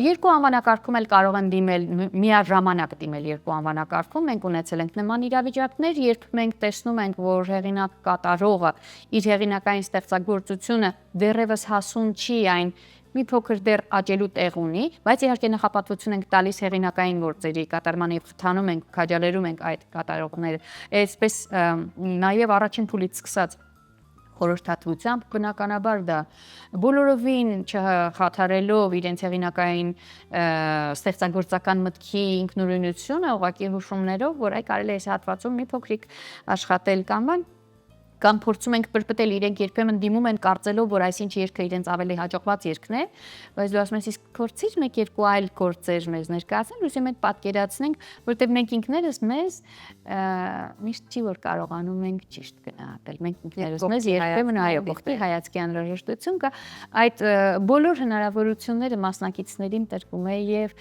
Երկու անվանակարգում էլ կարող են դիմել, միաժամանակ դիմել երկու անվանակարգում, մենք ունեցել ենք նման իրավիճակներ, երբ մենք տեսնում ենք, որ հեղինակ կատարողը իր հեղինակային ստեղծագործությունը դեռևս հասուն չի այն մի փոքր դեռ աճելու տեղ ունի, բայց իհարկե նախապատվություն ենք տալիս հեղինակային գործերի կատարմանը եւ խթանում ենք, քաջալերում ենք այդ կատարողները։ Այսպես նաեւ առաջին փուլից սկսած խորհրդատվությամբ բնականաբար դա բոլորովին չխաթարելով իրենց հեղինակային ստեղծագործական մտքի ինքնուրույնությունը, ուղղակի հուշումներով, որ այ կարելի է այս հատվածում մի փոքրիկ աշխատել կամ փորձում ենք պրպտել, իրենք երբեմն դիմում են կարծելով, որ այսինչ երգը իրենց ավելի հաջողված երգն է, բայց դու ասում ես, իսկ փորձիր մեկ-երկու այլ գործեր մեզ ներկայացնել, ուսի մենք պատկերացնենք, որտեղ մենք ինքներս մեզ միշտ չի որ կարողանում ենք ճիշտ գնահատել, մենք ինքներս մեզ երբեմն այո, կողքի հայացքի անհրաժեշտություն կա, այդ բոլոր հնարավորությունները մասնակիցներին տրվում է եւ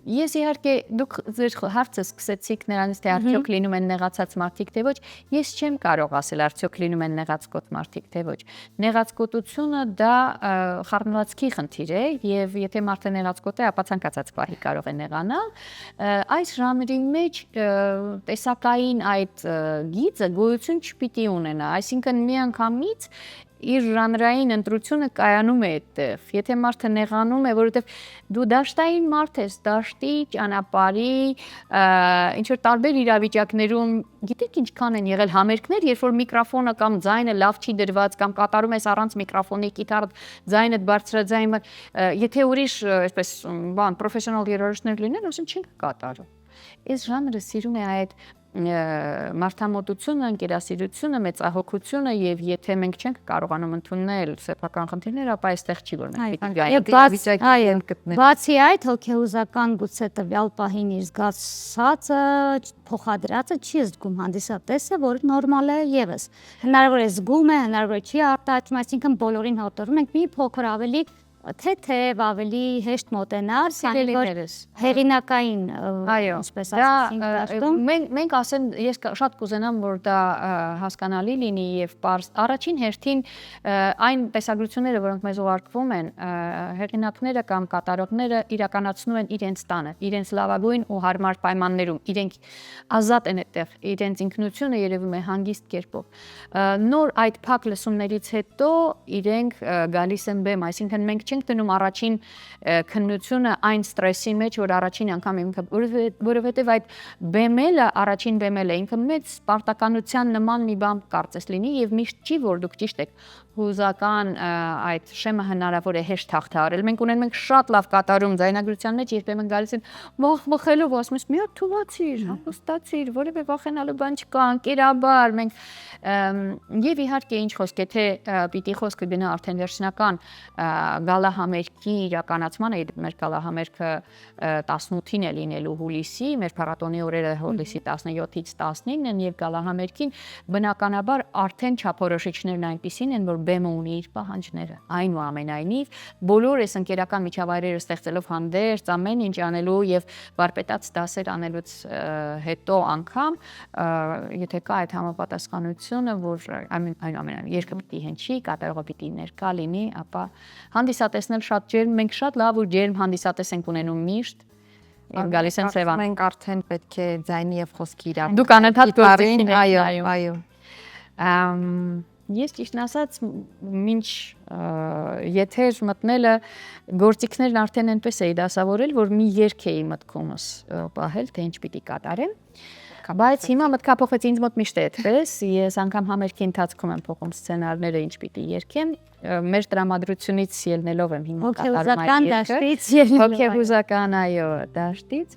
Ես իհարկե դուք ձեր հարցը սկսեցիք նրանից թե արդյոք լինում են նեղացած մարդիկ թե ոչ, ես չեմ կարող ասել արդյոք լինում են նեղացկոտ մարդիկ թե ոչ։ Նեղացկոտությունը դա խառնվածքի խնդիր է եւ եթե մարդը նեղացկոտ է, ապա ցանկացած պահի կարող է նեղանալ։ Այս ժանրի մեջ տեսակային այդ գիծը գոյություն չպիտի ունենա, այսինքն միանգամից իր ժանրային ընտրությունը կայանում է այդտեղ։ Եթե մարդը նեղանում է, որովհետև դու դաշտային մարդ ես, դաշտի ճանապարհի, ինչ որ տարբեր իրավիճակներում, գիտեք ինչքան են եղել համերգներ, երբ որ միկրոֆոնը կամ ձայնը լավ չի դրված կամ կատարում ես առանց միկրոֆոնի, կիթառ ձայնդ բարձրաձայն, եթե ուրիշ, այսպես, պրոֆեսիոնալ երաժիշտներ լինեն, ասեն չենք կատարում։ Այս ժանրը սիրում է այդ մարդամոտությունը, ընկերասիրությունը, մեծահոգությունը եւ եթե մենք չենք կարողանում ընդունել սեփական խնդիրներ, ապա այստեղ չի որ մենք պիտի գայենք։ Բացի այդ, հոգեհուզական գուցե տվյալ պահին իր զգացածը, փոխադրածը չի զգում հանդիսատեսը, որը նորմալ է եւս։ Հնարավոր է զգում է, հնարավոր է չի արտահայտվում, այսինքն բոլորին հոտորում ենք մի փոքր ավելի թեթև ավելի հեշտ մոտենալ, քանի որ հեղինակային, ինչպես ասեցինք, դաշտում մենք ասեն, ես շատ կուզենամ, որ դա հասկանալի լինի եւ առաջին հերթին այն տեսագրությունները, որոնք մեզ ուղարկվում են, հեղինակները կամ կատարողները իրականացնում են իրենց տանը, իրենց լավագույն ու հարմար պայմաններում, իրենք ազատ են այդտեղ, իրենց ինքնությունը երևում է հանգիստ կերպով։ Նոր այդ փակ լսումներից հետո իրենք գալիս են բեմ, այսինքն մենք չենք դնում առաջին քննությունը այն ստրեսի մեջ, որ առաջին անգամ ինքը, որովհետև այդ բեմելը, առաջին բեմելը ինքը մեծ սպարտականության նման մի բան կարծես լինի եւ միշտ չի որ դուք ճիշտ եք հուզական այդ շեմը հնարավոր է հեշտ հաղթահարել։ Մենք ունենք շատ լավ կատարում ձայնագրության մեջ, երբեմն գալիս են մոխմխելով, ասում ես՝ մի հատ թուլացիր, հանգստացիր, որևէ վախենալու բան չկա, անկերաբար, մենք եւ իհարկե ինչ խոսք, եթե պիտի խոսքը գնա արդեն վերջնական գալ գալահամերգի իրականացմանը, մեր գալահամերգը 18-ին է լինելու հուլիսի, մեր փառատոնի օրերը հուլիսի 17-ից 19-ն են եւ գալահամերգին բնականաբար արդեն չափորոշիչներն այնպիսին են, որ բեմը ունի իր պահանջները։ Այնուամենայնիվ, բոլոր այս ընկերական միջավայրերը ստեղծելով հանդերձ, ամեն ինչ անելու եւ վարպետաց դասեր անելուց հետո անգամ, եթե կա այդ համապատասխանությունը, որ այնուամենայնիվ երկը պիտի հնչի, կատարողը պիտի ներկա լինի, ապա հանդիսատեսնել շատ ջերմ, մենք շատ լավ ու ջերմ հանդիսատես ենք ունենում միշտ։ Գալիս են Սևան։ Մենք արդեն պետք է ձայնի եւ խոսքի իրար։ Դուք անընդհատ գործիքին եք այո, նայում։ այո։ Ես ճիշտ ասած, մինչ եթեր մտնելը գործիքներն արդեն այնպես էի դասավորել, որ մի երգ էի մտքումս պահել, թե ինչ պիտի կատարեմ։ Բայց հիմա մտքա փոխվեց ինձ մոտ միշտ այդպես, ես անգամ համերգի ընթացքում եմ փոխում սցենարները, ինչ պիտի երգեմ, մեր տրամադրությունից ելնելով եմ հիմա Հոգեհուզական դաշտից հոգեհուզական, այո, դաշտից։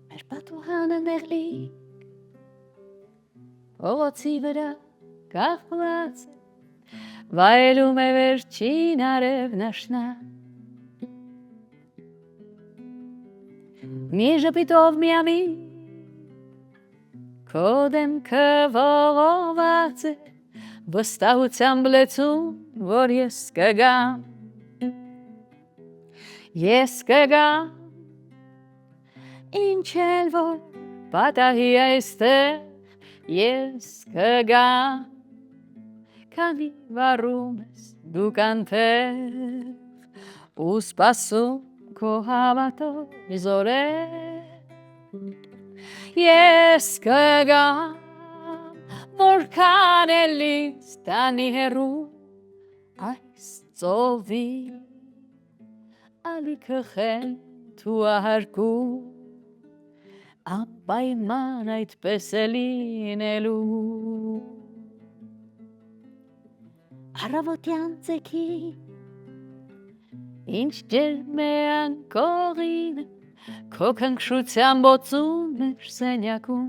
Մեր պատուհանը նեղլի Ողոցի վրա կախված վայելում է վերջին արև նաշնա Մի ժպիտով միամի քո դեմքը ողողված է վստահությամբ լեցում, որ ես կգամ ինչ էլ որ պատահի այստեղ Ես կգամ, քանի վառում ես դու կանթև ու սպասում քո հավատով զորեր Ես կգամ, որքան էլ ինձ տանի հեռու այս ծովի ալիքը խենթ ու ահարկում Անպայման այդպես է լինելու Առավոտյան ձեքի Ինչ ջերմ է անկողինը Քո քնքշության բոցում էր սենյակում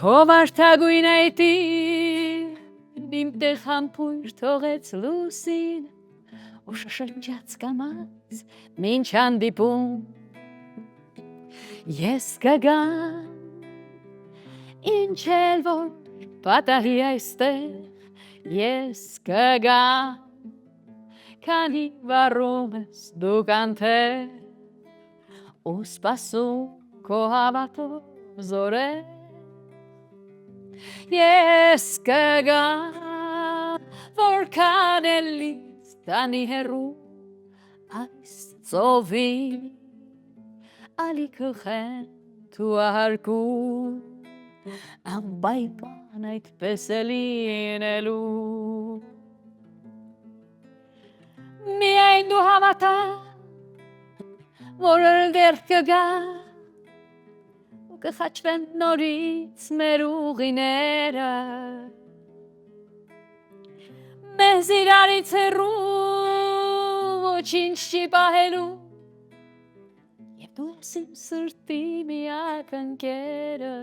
Քո վարդագույն այտին Իմ տեղ համբույր թողեց լուսինը ու շշրջաց կամաց մինչ հանդիպում Ես կգամ ինչ էլ որ պատահի այստեղ Ես կգամ քանի վառում ես դու կանթև ու սպասում քո հավատով զորեր Ես կգամ որքան էլ Տանի հեռու այս ծովի ալիքը խենթ ու ահարկում անպայման այդպես է լինելու Միայն դու հավատա որ դեռ կգա ու կխաչվեն նորից մեր ուղիները Մեզ իրարից հեռու ոչինչ չի պահելու Եվ դու ես իմ սրտի միակ ընկերը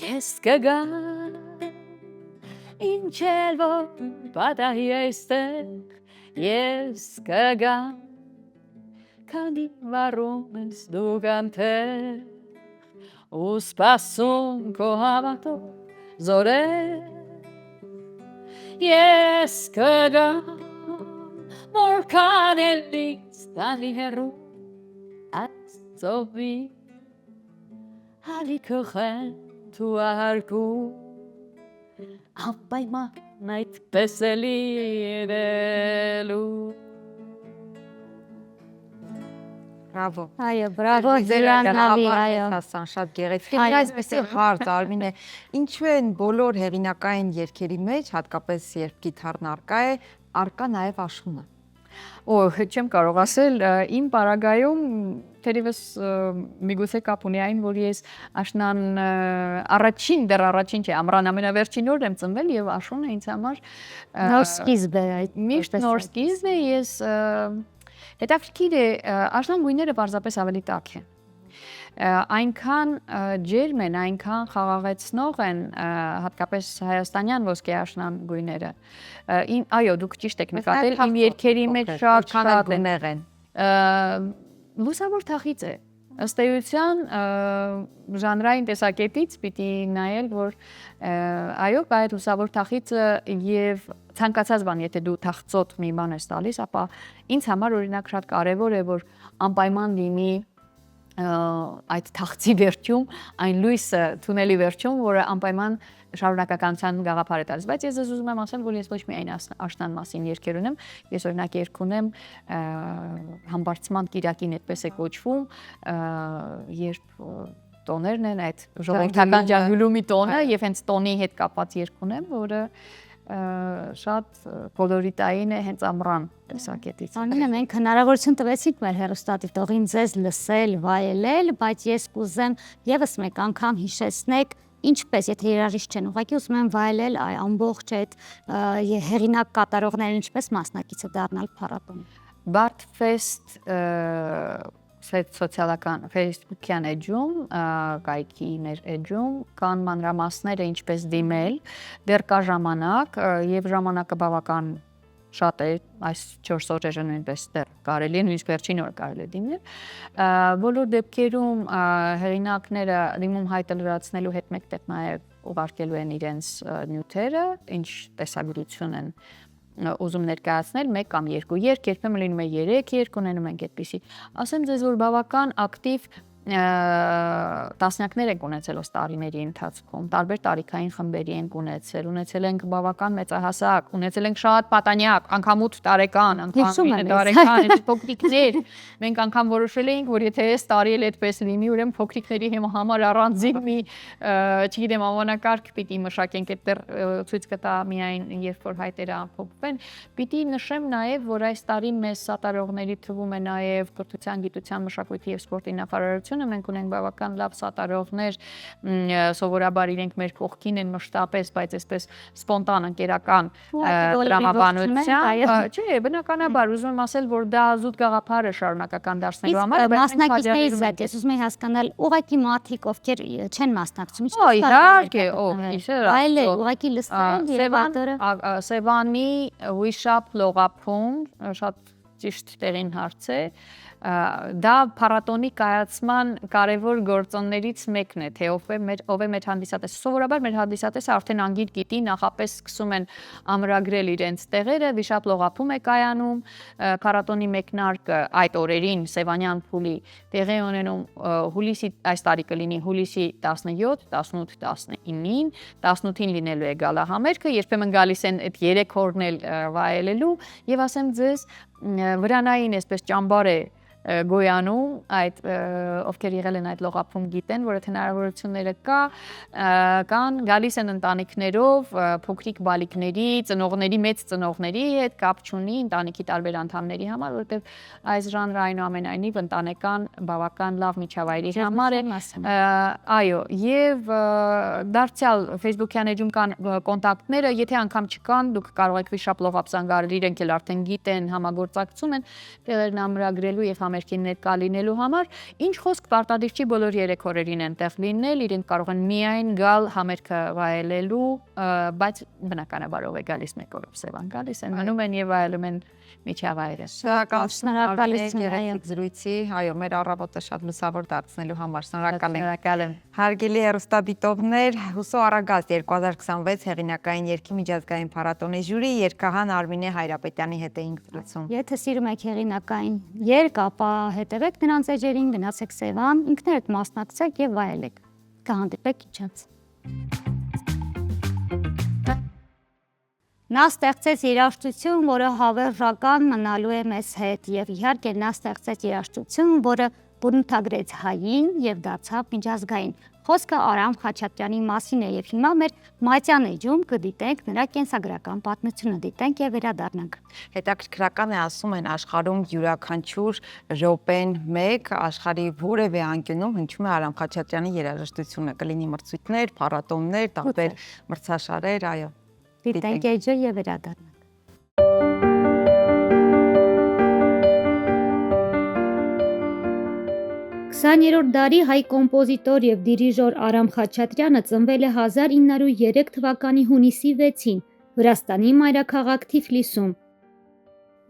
Ես կգամ ինչ էլ որ պատահի այստեղ Ես կգամ քանի վառում ես դու կանթեղ ու սպասում քո հավատով զորեր Ես կգամ, որքան էլ ինձ տանի հեռու այս ծովի ալիքը խենթ ու ահարկում անպայման այդպես է լինելու Բրավո Այո, բրավո, Զիրանավի, այո Հասան, շատ գեղեցիկ Այո, այսպես է հարց, Արմինե Ինչու են բոլոր հեղինակային երգերի մեջ, հատկապես երբ գիթառն արկա նաև աշունը Չեմ կարող ասել, իմ պարագայում թերևս միգուցե կապ ունի այն, որ ես աշնան դեռ առաջին չէ, ամռան ամենավերջին օրն եմ ծնվել եւ աշունը ինձ համար Նոր սկիզբ է այդ միշտ նոր սկիզբ է, ես հետաքրքիր է աշնան գույները պարզապես ավելի տաք են այնքան ջերմ են, այնքան խաղաղեցնող են, հատկապես հայաստանյան ոսկե աշնան գույները։ Այո, դուք ճիշտ եք նկատել, իմ երգերի մեջ շատ են։ Լուսավոր թախիծ է։ Ըստ էության ժանրային տեսակետից պիտի նայել, որ այո, բայց լուսավոր թախիծը եւ ցանկացած բան, եթե դու թախծոտ մի բան ես տալիս, ապա ինձ համար օրինակ շատ կարեւոր է, որ անպայման լինի այդ թախծի վերջում, այն լույսը թունելի վերջում, որը անպայման շարունակականության գաղափար է տալիս, բայց ես ուզում եմ ասել, որ ես ոչ միայն աշնան մասին երգեր ունեմ, ես օրինակ երգ ունեմ համբարձման կիրակին այդպես է կոչվում, երբ տոներն են այդ ժողովրդական ջանգլումի տոնը եւ հենց տոնի հետ կապված երգ ունեմ, որը շատ կոլորիտային է հենց ամռան տեսակետից։ Անինը մենք հնարավորություն տվեցինք մեր հեռուստադիտողին ձեզ լսել, վայելել, բայց ես կուզեմ եւս մեկ անգամ հիշեցնեք ինչպես, եթե երաժիշտ չեն, ուղղակի ուզում են վայելել ամբողջ այդ հեղինակ կատարողներին ինչպես մասնակիցը դառնալ փառատոնին։ Bartfest սոցիալական Facebook-յան էջում, կայքի մեր էջում կան մանրամասները ինչպես դիմել, դեռ կա ժամանակ եւ ժամանակը բավական շատ է, այս 4 օրերը նույնպես դեռ կարելի է, նույնիսկ վերջին օրը կարելի է դիմել։ Բոլոր դեպքերում հեղինակները դիմում հայտը լրացնելու հետ մեկտեղ նաև ուղարկելու են իրենց նյութերը, ինչ տեսագրություն են ուզում ներկայացնել 1 կամ 2 երգ, երբեմն լինում է 3 երգ, ունենում ենք այդպիսի։ Ասեմ ձեզ, որ բավական ակտիվ տասնյակներ ենք ունեցել ըստ տարիների ընթացքում, տարբեր տարիքային խմբերի ենք ունեցել ենք բավական մեծահասակ, ունեցել ենք շատ պատանյակ, անգամ 8 տարեկան, անգամ 9 տարեկան, այդ փոքրիկներ։ Մենք անգամ որոշել էինք, որ եթե այս տարի էլ այդպես լինի, ուրեմն փոքրիկների համար առանձին մի, չգիտեմ, անվանակարգ պիտի մշակենք, այդտեղ ցույց կտա միայն երբ որ հայտերը ամփոփվեն։ Պիտի նշեմ նաև, որ այս տարի մեզ սատարողների թվում է նաև կրթության, գիտության, մշակույթի եւ սպորտի նախարարությունը, մենք ունենք բավական լավ սատարողներ, սովորաբար իրենք մեր կողքին են մշտապես, բայց այսպես սպոնտան ընկերական տրամաբանությամբ, չէ, բնականաբար ուզում եմ ասել, որ դա զուտ գաղափար է շարունակական դարձնելու համար, բայց մասնակիցներից հետ ես ուզում եմ հասկանալ ուղղակի մարդիկ, ովքեր չեն մասնակցում, իհարկե, իսեր, այլ ուղղակի լսել Սևանի Wishap լողափում շատ ճիշտ տեղին հարց է, դա փառատոնի կայացման կարևոր գործոններից մեկն է, թե ով է մեր հանդիսատեսը։ Սովորաբար մեր հանդիսատեսը արդեն անգիր գիտի, նախապես սկսում են ամրագրել իրենց տեղերը, Wishap լողափում է կայանում, փառատոնի մեկնարկը այդ օրերին Սևանյան փուլի տեղի ունենում հուլիսի, այս տարի կլինի հուլիսի 17, 18, 19-ին, 18-ին լինելու է գալա համերգը, երբեմն գալիս են այդ 3 օրն էլ վայելելու եւ ասեմ ձեզ վրանային այսպես ճամբար է գոյանում, այդ ովքեր եղել են այդ լողափում գիտեն, որ այդ հնարավորությունները կան, գալիս են ընտանիքներով, փոքրիկ բալիկների, ծնողների, մեծ ծնողների հետ կապ չունի ընտանիքի տարբեր անդամների համար, որովհետև այս ժանրը այնուամենայնիվ ընտանեկան բավական լավ միջավայրի համար է։ Այո, եւ դարձյալ Facebook-յան էջում կան կոնտակտները, եթե անգամ չկան, դուք կարող եք Wishap լողափ զանգարել, իրենք էլ արդեն գիտեն, համագործակցում են, տեղերն ամրագրելու եւ համերգին ներկա լինելու համար, ինչ խոսք պարտադիր չի բոլոր 3 օրերին են տեղ լինել, իրենք կարող են միայն գալ համերգը վայելելու, բայց բնականաբար ով է գալիս 1 օրով Սևան գալիս են, մնում են եւ վայելում են միջավայրը։ Շնորհակալություն զրույցի, այո, մեր առավոտը շատ լուսավոր դարձնելու համար, շնորհակալ եմ։ Հարգելի հեռուստադիտողներ, Հուսո Արագած 2026 հեղինակային երգի միջազգային փառատոնի ժյուրի երգահան Արմինե Հայրապետյանի հետ էինք զրուցում։ Եթե սիրում եք հեղինակային երգ, ապա հետևեք նրանց էջերին, գնացեք Սևան, ինքներդ մասնակցեք եւ վայելեք։ Կհանդիպեք իջած։ Նա ստեղծեց երաժշտություն, որը հավերժական մնալու է մեզ հետ եւ իհարկե նա ստեղծեց երաժշտություն, որը բնութագրեց հային եւ դարձավ միջազգային։ Խոսքը Արամ Խաչատրյանի մասին է եւ հիմա մեր Մատյան էջում կդիտենք նրա կենսագրական պատմությունը, դիտենք եւ վերադառնանք։ Հետաքրքրական է, ասում են աշխարհում յուրաքանչյուր րոպեն 1 աշխարհի որևէ անկյունում հնչում է Արամ Խաչատրյանի երաժշտությունը, կլինի մրցույթներ, փառատոններ, տարբեր մրցաշարեր, այո։ Դիտենք էջը եւ վերադառնանք։ 20 20-րդ դարի հայ կոմպոզիտոր եւ դիրիժոր Արամ Խաչատրյանը ծնվել է 1903 թվականի հունիսի 6-ին Վրաստանի մայրաքաղաք Թիֆլիսում։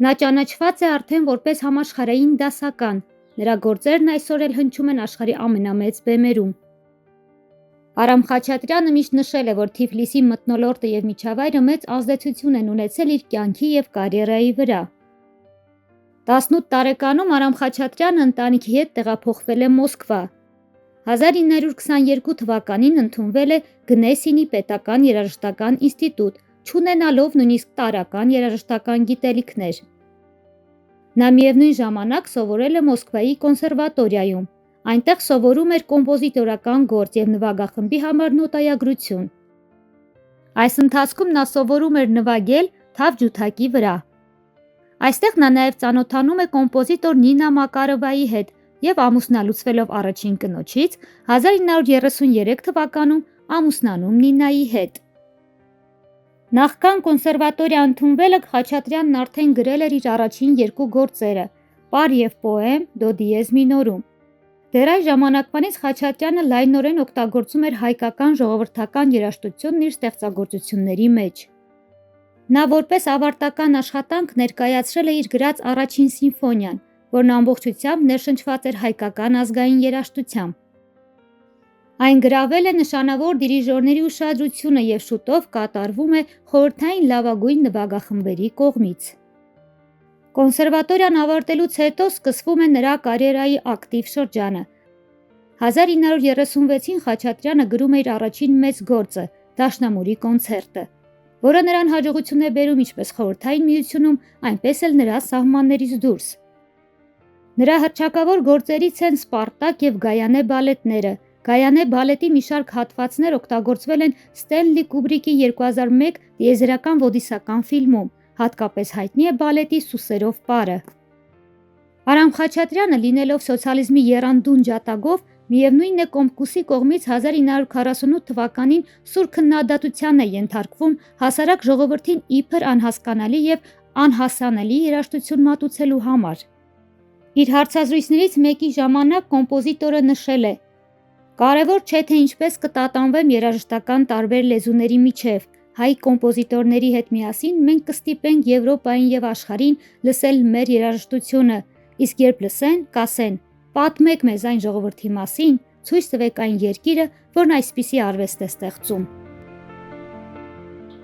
Նա ճանաչված է արդեն որպես համաշխարհային դասական։ Նրա գործերն այսօր էլ հնչում են աշխարհի ամենամեծ բեմերում։ Արամ Խաչատրյանը միշտ նշել է, որ Թիֆլիսի մթնոլորտը եւ միջավայրը մեծ ազդեցություն են ունեցել իր կյանքի եւ կարիերայի վրա։ 18 տարեկանում Արամ Խաչատրյանը ընտանիքի հետ տեղափոխվել է Մոսկվա։ 1922 թվականին ընդունվել է Գնեսինի պետական երաժշտական ինստիտուտ, չունենալով նույնիսկ տարրական երաժշտական գիտելիքներ։ Նա միևնույն ժամանակ սովորել է Մոսկվայի կոնսերվատորիայում։ Այնտեղ սովորում էր կոմպոզիտորական գործ եւ նվագախմբի համար նոտայագրություն։ Այս ընթացքում նա սովորում էր նվագել թավ ջութակի վրա։ Այստեղ նա նաև ծանոթանում է կոմպոզիտոր Նինա Մակարովայի հետ եւ ամուսնալուծվելով առաջին կնոջից 1933 թվականում ամուսնանում Նինայի հետ։ Նախքան կոնսերվատորիա ընդունվելը Խաչատրյանն արդեն գրել էր իր առաջին երկու գործերը՝ Պար եւ պոեմ դո դիեզ մինորում։ Դեռ այն ժամանակվանից Խաչատրյանը լայնորեն օգտագործում էր հայկական ժողովրդական երաժշտությունն իր ստեղծագործությունների մեջ։ Նա որպես ավարտական աշխատանք ներկայացրել է իր գրած առաջին սիմֆոնիան, որն ամբողջությամբ ներշնչված էր հայկական ազգային երաժշտությամբ։ Այն գրավել է նշանավոր դիրիժորների ուշադրությունը եւ շուտով կատարվում է խորհրդային լավագույն նվագախմբերի կողմից։ Կոնսերվատորիան ավարտելուց հետո սկսվում է նրա կարիերայի ակտիվ շրջանը։ 1936-ին Խաչատրյանը գրում է իր առաջին մեծ գործը՝ Դաշնամուրի կոնցերտը, որը նրան հաջողություն է բերում ինչպես խորհրդային միությունում, այնպես էլ նրա սահմաններից դուրս։ Նրա հռչակավոր գործերից են Սպարտակ եւ Գայանե բալետները։ Գայանե բալետի մի շարք հատվածներ օգտագործվել են Ստենլի Կուբրիկի 2001 տիեզերական ոդիսական ֆիլմում, հատկապես հայտնի է բալետի Սուսերով պարը։ Արամ Խաչատրյանը, լինելով սոցիալիզմի եռանդուն ջատագով, միևնույն է Կոմկուսի կողմից 1948 թվականին սուր քննադատության է ենթարկվում հասարակ ժողովրդին իբր անհասկանալի եւ անհասանելի երաժշտություն մատուցելու համար։ Իր հարցազրույցներից մեկի ժամանակ կոմպոզիտորը նշել է. «Կարևոր չէ թե ինչպես կտատանվեմ երաժշտական տարբեր լեզուների միջև, հայ կոմպոզիտորների հետ միասին մենք կստիպենք Եվրոպային եւ աշխարհին լսել մեր երաժշտությունը, իսկ երբ լսեն, կասեն. պատմեք մեզ այն ժողովրդի մասին, ցույց տվեք այն երկիրը, որն այսպիսի արվեստ է ստեղծում»։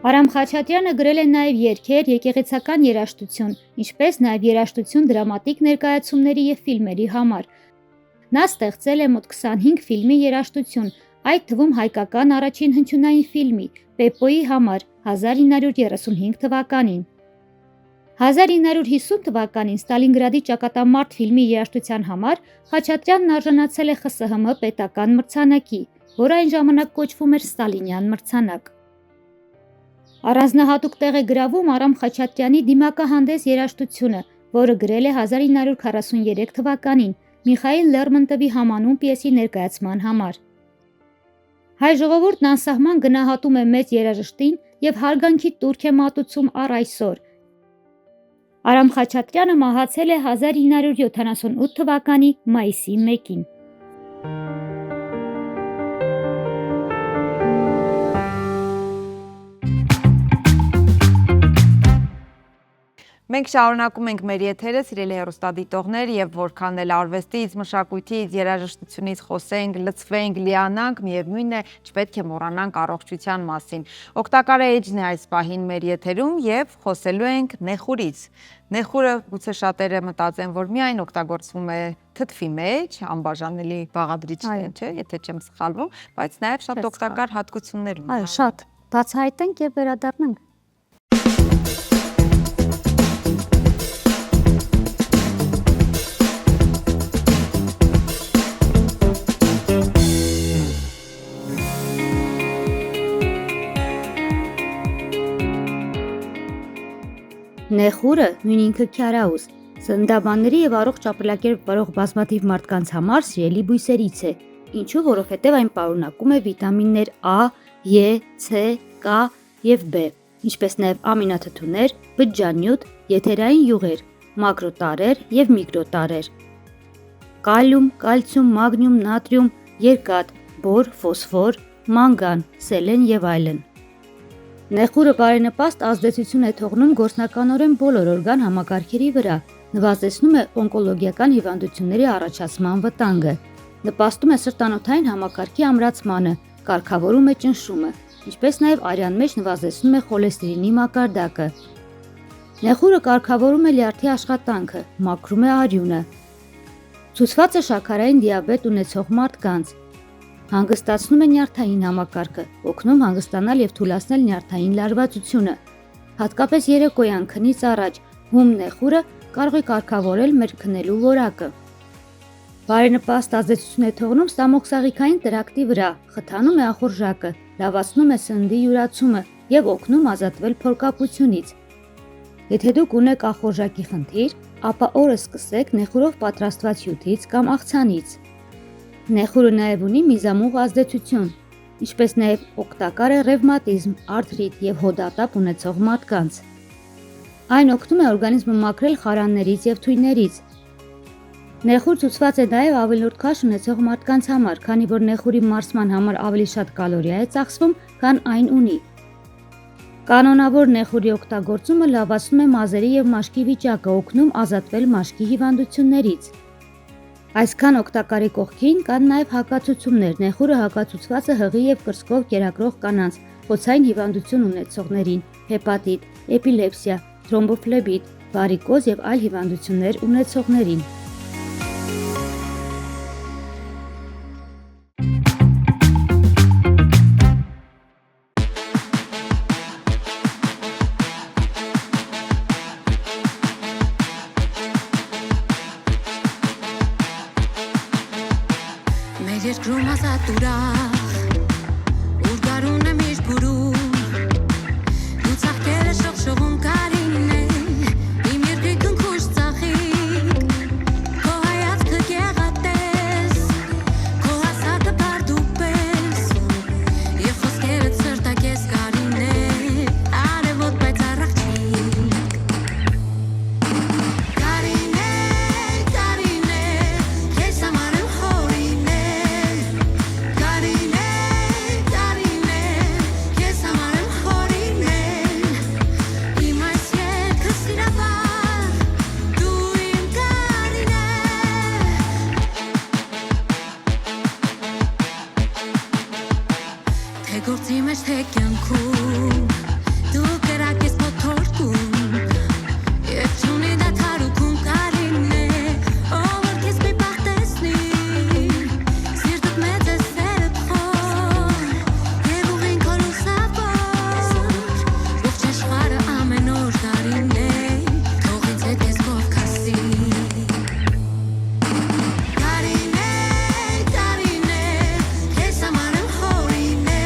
Արամ Խաչատրյանը գրել է նաև երգեր, եկեղեցական երաժշտություն, ինչպես նաև երաժշտություն դրամատիկ ներկայացումների եւ ֆիլմերի համար։ Նա ստեղծել է մոտ 25 ֆիլմի երաժշտություն, այդ թվում հայկական առաջին հնչյունային ֆիլմի Պեպոյի համար 1935 թվականին։ 1950 թվականին Ստալինգրադի ճակատամարտ ֆիլմի երաժշտության համար Խաչատրյանն արժանացել է ԽՍՀՄ պետական մրցանակի, որը այն ժամանակ կոչվում էր Ստալինյան մրցանակ։ Առանձնահատուկ տեղ է գրավում Արամ Խաչատրյանի դիմակահանդես երաժշտությունը, որը գրել է 1943 թվականին Միխայիլ Լերմոնտովի համանուն պիեսի ներկայացման համար։ Հայ ժողովուրդն անսահման գնահատում է մեծ երաժշտին եւ հարգանքի տուրք է մատուցում առ այսօր։ Արամ Խաչատրյանը մահացել է 1978 թվականի մայիսի 1-ին։ Մենք շարունակում ենք մեր եթերը, սիրելի հեռուստադիտողներ, եւ որքան էլ արվեստից, մշակույթից, երաժշտությունից խոսենք, լցվենք, լիանանք, միևնույն է, չպետք է մոռանանք առողջության մասին։ Օգտակար էջն է այս պահին մեր եթերում եւ խոսելու ենք նեխուրից։ Նեխուրը գուցե շատերը մտածեն, որ միայն օգտագործվում է թթվի մեջ, անբաժանելի բաղադրիչ է, չէ՞, եթե չեմ սխալվում, բայց նաեւ շատ օգտակար հատկություններ ունի։ Այո, շատ։ Բացահայտենք եւ վերադառնանք։ Նեխուրը նույն ինքը քյարաուս, սննդաբանների եւ առողջ ապրելակերպ վարող բազմաթիվ մարդկանց համար սիրելի բույսերից է, ինչու որովհետեւ այն պարունակում է վիտամիններ A, E, C, K եւ B, ինչպես նաեւ ամինաթթուներ, բջջանյութ, եթերային յուղեր, մակրոտարրեր եւ միկրոտարրեր։ կալիում, կալցիում, մագնիում, նատրիում, երկաթ, բոր, ֆոսֆոր, մանգան, սելեն եւ այլն։ Նեխուրը բարենպաստ ազդեցություն է թողնում գործնականորեն բոլոր օրգան համակարգերի վրա, նվազեցնում է օնկոլոգիական հիվանդությունների առաջացման վտանգը, նպաստում է սրտանոթային համակարգի ամրացմանը, կարգավորում է ճնշումը, ինչպես նաև արյան մեջ նվազեցնում է խոլեստերինի մակարդակը։ Նեխուրը կարգավորում է լյարդի աշխատանքը, մաքրում է արյունը։ Ցուցված է շաքարային դիաբետ ունեցող մարդկանց։ Հանգստացնում է նյարդային համակարգը, օգնում հանգստանալ եւ թուլացնել նյարդային լարվածությունը։ Հատկապես երեկոյան քնից առաջ հում նեխուրը կարող է կարգավորել մեր քնելու որակը։ Բարենպաստ ազդեցություն է թողնում ստամոքսաղիքային տրակտի վրա, խթանում է ախորժակը, լավացնում է սննդի յուրացումը եւ օգնում ազատվել փորկապությունից։ Եթե դուք ունեք ախորժակի խնդիր, ապա օրը սկսեք նեխուրով պատրաստված հյութից կամ աղցանից։ Նեխուրը նաև ունի միզամուղ ազդեցություն, ինչպես նաև օգտակար է ռևմատիզմ, արթրիտ եւ հոդատապ ունեցող մարդկանց։ Այն օգնում է օրգանիզմը մաքրել խարաններից եւ թույներից։ Նեխուր ցուցված է նաև ավելորդ քաշ ունեցող մարդկանց համար, քանի որ նեխուրի մարսման համար ավելի շատ կալորիա է ծախսվում, քան այն ունի։ Կանոնավոր նեխուրի օգտագործումը լավացնում է մազերի եւ մաշկի վիճակը, օգնում ազատվել մաշկի հիվանդություններից։ Այսքան օգտակարի կողքին կան նաև հակացություններ։ Նեխուրը հակացուցված է հղի եւ կրծքով կերակրող կանանց, խոցային հիվանդություն ունեցողներին, հեպատիտ, էպիլեպսիա, թրոմբոֆլեբիտ, վարիկոզ եւ այլ հիվանդություններ ունեցողներին։ Մեր երկրում ազատ ուրախ, ուր գարուն է միշտ գուրում, դու ծաղկերը շողշողում կարին է, իմ երկրի կնքուշ ծաղիկ, քո հայացքը գեղատես, քո հասակը բարդ ու պես, և խոսքերդ սրտակես կարին է, արևոտ բայց առաղջիկ։ Կարին է, քեզ համար եմ խորին է, գործի մեջ թե կյանքում դու կրակ ես մոթորքում և չունի դադարում կարին է ով որ քեզ մի պահ տեսնի սիրտդ մեծ է սերդ խոր և ուղին քո լուսավոր ողջ աշխարհը ամեն օր տարին է թող ինձ հետ ես քով քասի քեզ համար եմ խորին է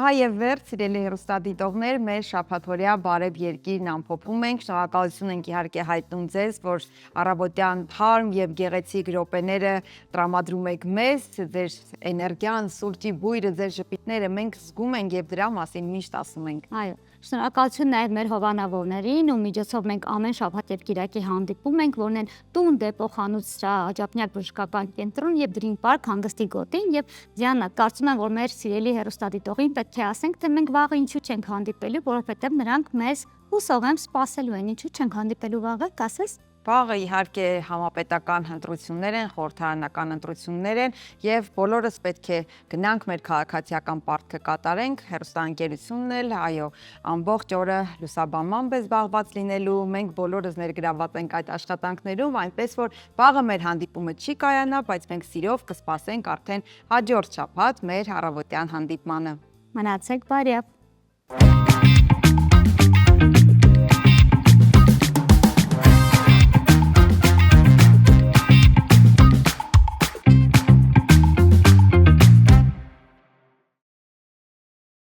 Եվ վերջ, սիրելի հեռուստադիտողներ, մեր շաբաթօրյա բարև երկիրն ամփոփում ենք։ Շնորհակալություն ենք իհարկե հայտնում ձեզ, որ առավոտյան թարմ եւ գեղեցիկ րոպեները տրամադրում եք մեզ, ձեր էներգիան, սուրճի բույրը, ձեր ժպիտները մենք զգում ենք եւ դրա մասին միշտ ասում ենք։ Այո, շնորհակալություն նաև մեր հովանավորներին, ում միջոցով մենք ամեն շաբաթ եւ կիրակի հանդիպում ենք, որն են Տուն Դեպո խանութ սրա Աջափնյակ բժշկական կենտրոն եւ Dream Park հանգստի գոտին եւ Դիանա, կարծում եմ, որ մեր սիրելի հեռուստադիտողին պետք է ասենք, թե մենք վաղը ինչու չենք հանդիպելու, որովհետեւ նրանք մեզ հուսով եմ սպասելու են, ինչու չենք հանդիպելու վաղը, կասես։ Վաղը իհարկե համապետական ընտրություններ են, խորհրդարանական ընտրություններ են եւ բոլորս պետք է գնանք մեր քաղաքացիական պարտքը կատարենք, հեռուստաընկերությունն էլ, այո, ամբողջ օրը լուսաբանմամբ է զբաղված լինելու, մենք բոլորս ներգրաված ենք այդ աշխատանքներում, այնպես որ վաղը մեր հանդիպումը չի կայանա, բայց մենք սիրով կսպասենք արդեն հաջորդ շաբաթ մեր առավոտյան հանդիպմանը։ Մնացեք բարյավ։